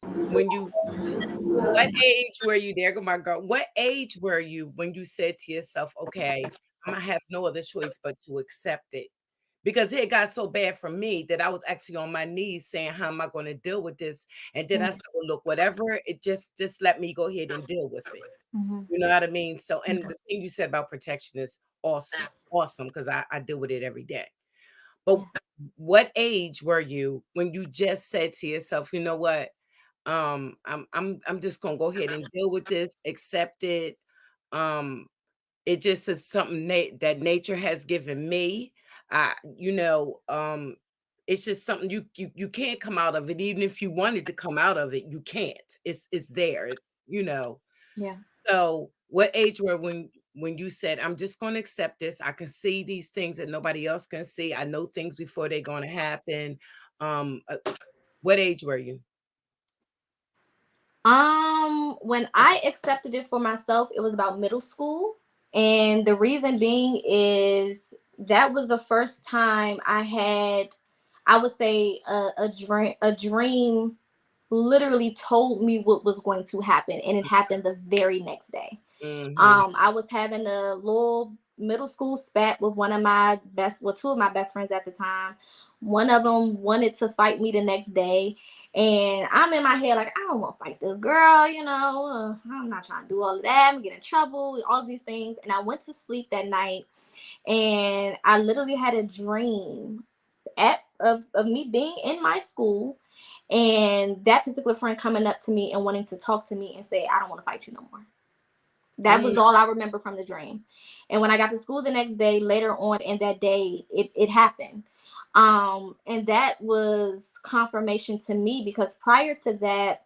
What age were you there? My girl, what age were you when you said to yourself, okay, I'm gonna have no other choice but to accept it? Because it got so bad for me that I was actually on my knees saying, how am I going to deal with this? And then I said, well, look, whatever, it just let me go ahead and deal with it. You know what I mean? So, and the thing you said about protection is awesome, because I deal with it every day. But what age were you when you just said to yourself, you know what? I'm just gonna go ahead and deal with this, accept it. It just is something that nature has given me. It's just something you can't come out of it. Even if you wanted to come out of it, you can't. It's there. Yeah. So what age were when you said, I'm just going to accept this? I can see these things that nobody else can see. I know things before they're going to happen. What age were you? When I accepted it for myself, it was about middle school. And the reason being is that was the first time I had, I would say, a dream literally told me what was going to happen, and it happened the very next day. I was having a little middle school spat with two of my best friends at the time. One of them wanted to fight me the next day, And I'm in my head like, I don't want to fight this girl, you know. I'm not trying to do all of that. I'm getting in trouble, all of these things. And I went to sleep that night, and I literally had a dream of me being in my school, and that particular friend coming up to me and wanting to talk to me and say, I don't want to fight you no more. That was all I remember from the dream. And when I got to school the next day, later on in that day, it happened. And that was confirmation to me, because prior to that,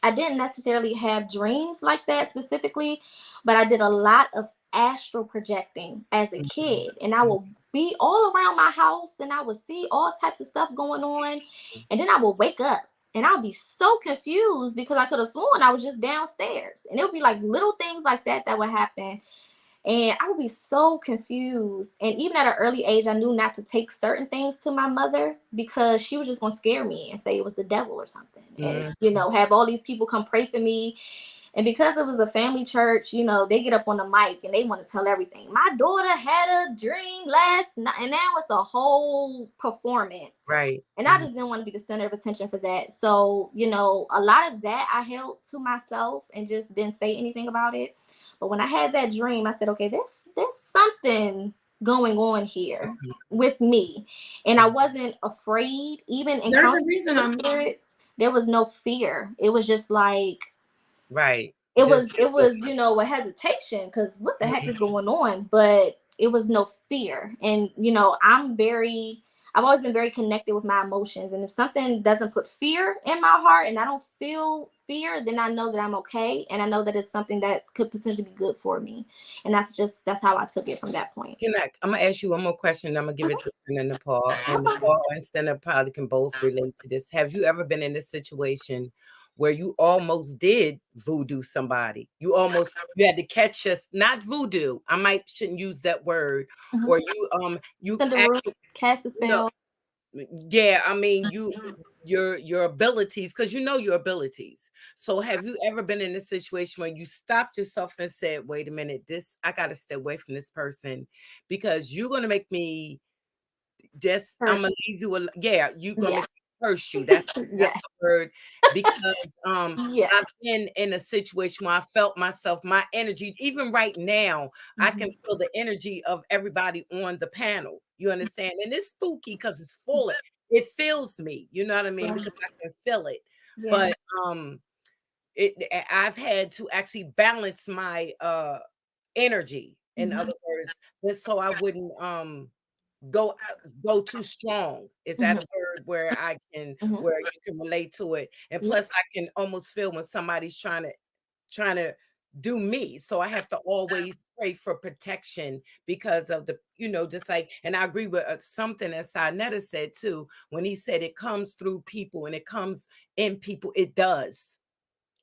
I didn't necessarily have dreams like that specifically, but I did a lot of astral projecting as a kid. And I would be all around my house, and I would see all types of stuff going on. And then I would wake up and I'll be so confused because I could have sworn I was just downstairs. And it would be like little things like that that would happen. And I would be so confused. And even at an early age, I knew not to take certain things to my mother, because she was just going to scare me and say it was the devil or something. And, you know, have all these people come pray for me. And because it was a family church, you know, they get up on the mic and they want to tell everything. My daughter had a dream last night. And now it's a whole performance. Right. And I just didn't want to be the center of attention for that. So, you know, a lot of that I held to myself and just didn't say anything about it. But when I had that dream, I said, okay, there's something going on here with me. And I wasn't afraid, even in spirits, there was no fear. It was just like, right. It was, you know, a hesitation, because what the heck is going on? But it was no fear. And, you know, I've always been very connected with my emotions. And if something doesn't put fear in my heart and I don't feel fear, then I know that I'm okay. And I know that it's something that could potentially be good for me. And that's how I took it from that point. I'm going to ask you one more question. I'm going to give it to Senator Nepal. And Nepal and Senator probably can both relate to this. Have you ever been in this situation where you almost did voodoo somebody? You had to catch us, not voodoo. Shouldn't use that word. Or you actually cast a spell. Yeah, I mean, your abilities, because you know your abilities. So have you ever been in a situation where you stopped yourself and said, wait a minute, I got to stay away from this person, because you're going to make me I'm going to leave you alone. Yeah, you're going to make me curse you. That's the word. Because I've been in a situation where I felt myself, my energy, even right now, I can feel the energy of everybody on the panel. You understand? And it's spooky because it's full. It fills me. You know what I mean? Because I can feel it. But I've had to actually balance my energy. In other words, so I wouldn't go too strong. Is that a word where where you can relate to it? And plus I can almost feel when somebody's trying to do me. So I have to always pray for protection because of the, you know, just like, and I agree with something that NETER said too, when he said it comes through people and it comes in people. It does.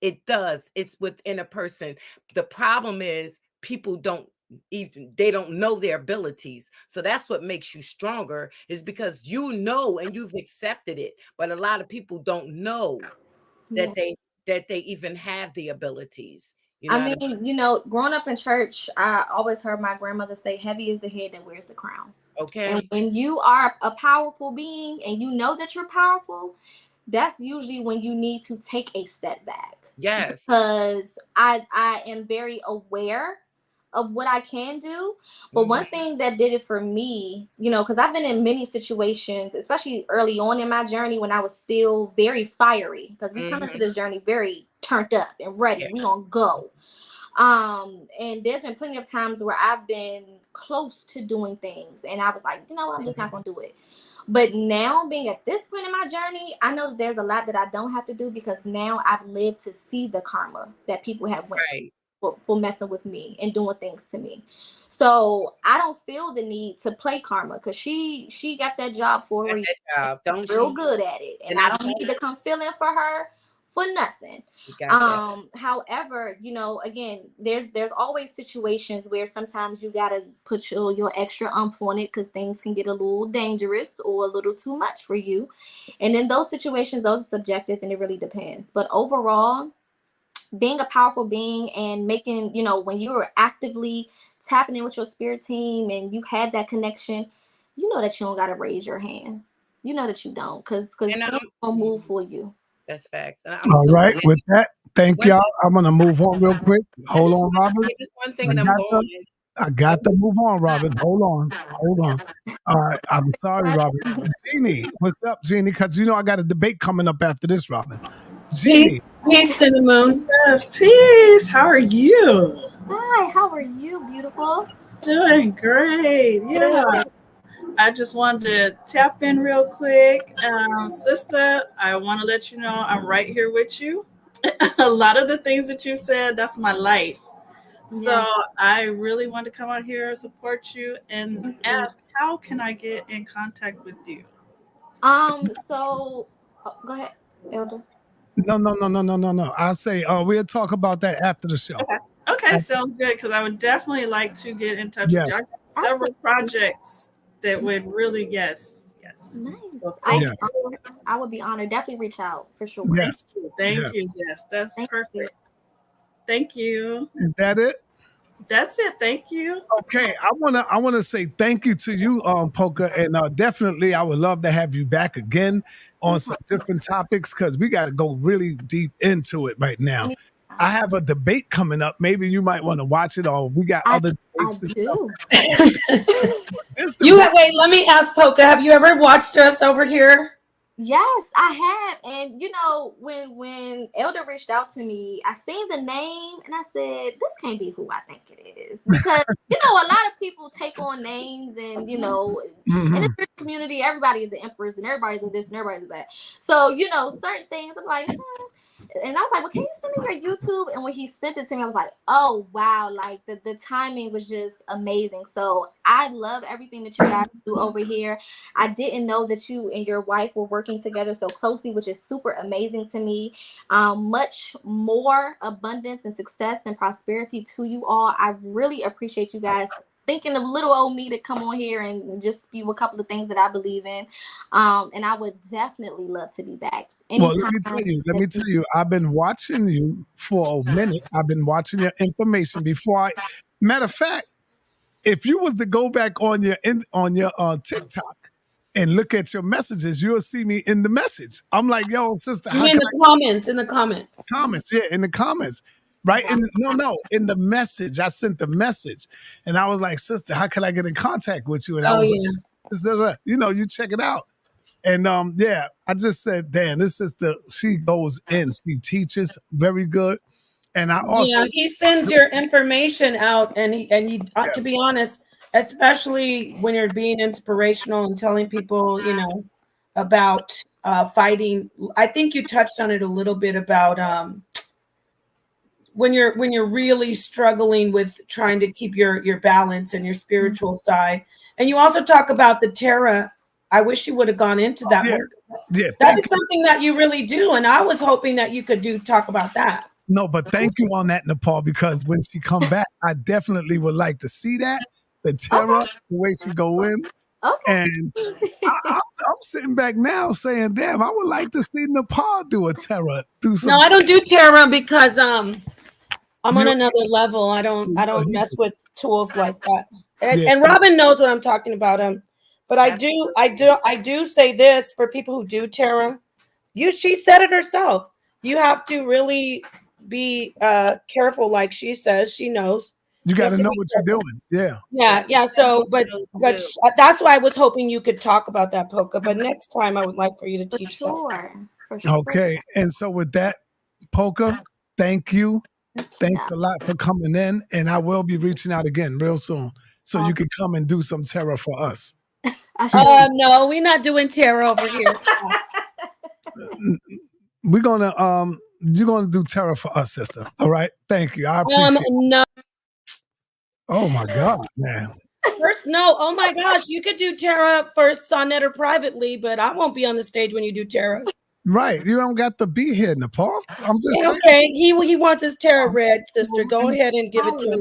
It does. It's within a person. The problem is people don't know their abilities. So that's what makes you stronger, is because you know and you've accepted it. But a lot of people don't know that they even have the abilities. You know, I mean, you know, growing up in church, I always heard my grandmother say, heavy is the head that wears the crown. Okay. And when you are a powerful being and you know that you're powerful, that's usually when you need to take a step back. Yes. Because I am very aware of what I can do. But one thing that did it for me, you know, because I've been in many situations, especially early on in my journey when I was still very fiery, because we come into this journey very turned up and ready. We gonna go. And there's been plenty of times where I've been close to doing things and I was like, you know what, I'm just not gonna do it. But now, being at this point in my journey, I know that there's a lot that I don't have to do, because now I've lived to see the karma that people have went through for messing with me and doing things to me. So I don't feel the need to play karma, because she got that job for a reason. Real good at it. And I don't need to come feeling for her for nothing. However, you know, again, there's always situations where sometimes you gotta put your extra umph on it, because things can get a little dangerous or a little too much for you. And in those situations, those are subjective and it really depends. But overall, being a powerful being and making, you know, when you're actively tapping in with your spirit team and you have that connection, you know that you don't gotta raise your hand. You know that you don't, because And things will move for you. That's facts. And All so right. glad. With that, thank y'all. I'm gonna move on real quick. I Hold just on, want to Robin. say this one thing, and I'm going. I got to move on, Robin. Hold on. All right. I'm sorry, Robin. Jeannie, what's up, Jeannie? Because you know I got a debate coming up after this, Robin. Jeannie. Peace, Cinnamon. Yes, peace. How are you? Hi, how are you, beautiful? Doing great. Yeah. I just wanted to tap in real quick. Sister, I want to let you know I'm right here with you. A lot of the things that you said, that's my life. So I really want to come out here, support you, and ask, how can I get in contact with you? So go ahead, Elder. No. I'll say we'll talk about that after the show. Okay, sounds good, because I would definitely like to get in touch with you. I have several projects that would really, yes. Nice. Well, I would be honored. Definitely reach out for sure. Yes. Thank you. Yes, that's perfect. Thank you. Is that it? That's it. Thank you. Okay, I wanna say thank you to you, Poca, and definitely I would love to have you back again on some different topics because we got to go really deep into it right now. I have a debate coming up. Maybe you might want to watch it, or we got other debates. I do. Wait, let me ask Poca, have you ever watched us over here? Yes, I have. And you know, when Elder reached out to me, I seen the name and I said, this can't be who I think it is. Because, you know, a lot of people take on names and, you know, in the community, everybody is the empress and everybody's a this and everybody's that. So, you know, certain things I'm like, and I was like, well, can you send me your YouTube? And when he sent it to me, I was like, oh, wow. Like the timing was just amazing. So I love everything that you guys do over here. I didn't know that you and your wife were working together so closely, which is super amazing to me. Much more abundance and success and prosperity to you all. I really appreciate you guys thinking of little old me to come on here and just spew a couple of things that I believe in. And I would definitely love to be back. Well, let me tell you, I've been watching you for a minute. I've been watching your information before matter of fact, if you was to go back on your TikTok and look at your messages, you'll see me in the message. I'm like, yo, sister, how in the comments. In the comments. In the comments. Right? In the message. I sent the message. And I was like, sister, how can I get in contact with you? And I was like, you know, you check it out. And I just said, damn, this sister, she goes in. She teaches very good. And I also he sends your information out, and he to be honest, especially when you're being inspirational and telling people, you know, about fighting. I think you touched on it a little bit about when you're really struggling with trying to keep your balance and your spiritual side. And you also talk about the Terra. I wish you would have gone into that more. Yeah, that is something that you really do, and I was hoping that you could talk about that. No, but thank you on that, Nepal, because when she come back, I definitely would like to see that, the Terra, the way she go in. And I'm sitting back now saying, damn, I would like to see Nepal do a Terra. No, I don't do Terra because I'm on another level. I don't mess with tools like that. And Robin knows what I'm talking about. But I do say this for people who do Terra. She said it herself. You have to really be careful, like she says. She knows. You got to know what you're doing. Yeah. So, but that's why I was hoping you could talk about that, Poca. But next time, I would like for you to teach that. Okay. And so with that, Poca, thank you. Thanks a lot for coming in, and I will be reaching out again real soon, so you can come and do some Terra for us. No, we're not doing Terra over here. We're gonna you're gonna do Terra for us, sister. All right, thank you. I appreciate it. No. Oh my God, man. First, no. Oh my gosh, you could do Terra first on NETER privately, but I won't be on the stage when you do Terra. Right, you don't got to be here, Nepal. I'm just saying. Okay. He wants his Terra read, sister. Go ahead and give it to him.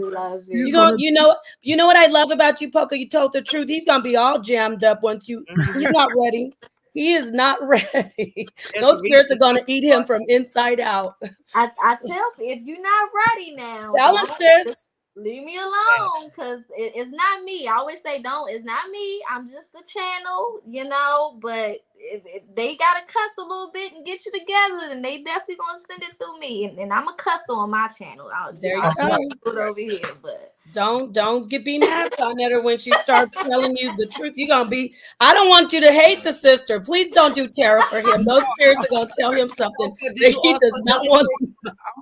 You know what I love about you, Poca. You told the truth. He's gonna be all jammed up once you. He's not ready. He is not ready. Those spirits are gonna eat him from inside out. I tell you, if you're not ready now, tell him, sis. Leave me alone, because it's not me. I always say, it's not me. I'm just the channel, you know, but if they gotta cuss a little bit and get you together, then they definitely gonna send it through me, and I'm a cusser on my channel. I'll There you do go. it over here, but Don't be mad on her when she starts telling you the truth. You're gonna be. I don't want you to hate the sister. Please don't do terror for him. Those spirits are gonna tell him something that he does not want.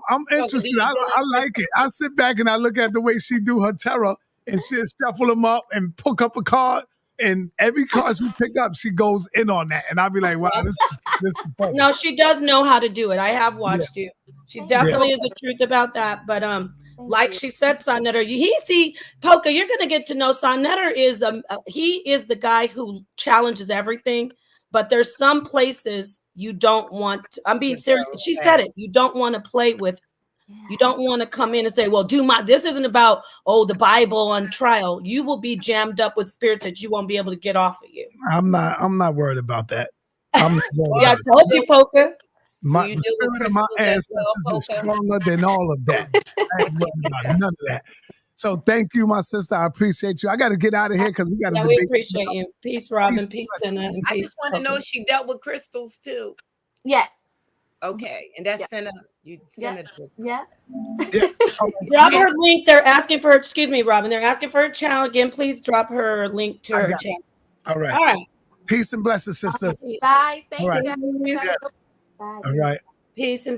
I'm interested. I like it. I sit back and I look at the way she do her terror, and she'll shuffle them up and pick up a card. And every card she pick up, she goes in on that, and I'll be like, "Wow, this is funny." No, she does know how to do it. I have watched you. She definitely is the truth about that. But like she said, Sonetter, he see Poca. You're gonna get to know Sonetter is he is the guy who challenges everything. But there's some places you don't want. I'm being serious. She said it. You don't want to play with. You don't want to come in and say, well, this isn't about, the Bible on trial. You will be jammed up with spirits that you won't be able to get off of you. I'm not worried about that. I'm not worried I told you, Poca. The spirit of my ancestors is stronger than all of that. I ain't worried about none of that. So thank you, my sister. I appreciate you. I got to get out of here because we got to debate. We appreciate you. Peace, Robin. Peace, Tina. I just want to know if she dealt with crystals too. Yes. Okay, and that's sent up. You sent it. Yeah. Drop her link. They're asking for. Excuse me, Robin. They're asking for a channel again. Please drop her link to her channel. All right. All right. Peace and blessings, sister. Bye. Thank you. Guys. Yeah. Bye. All right. Peace and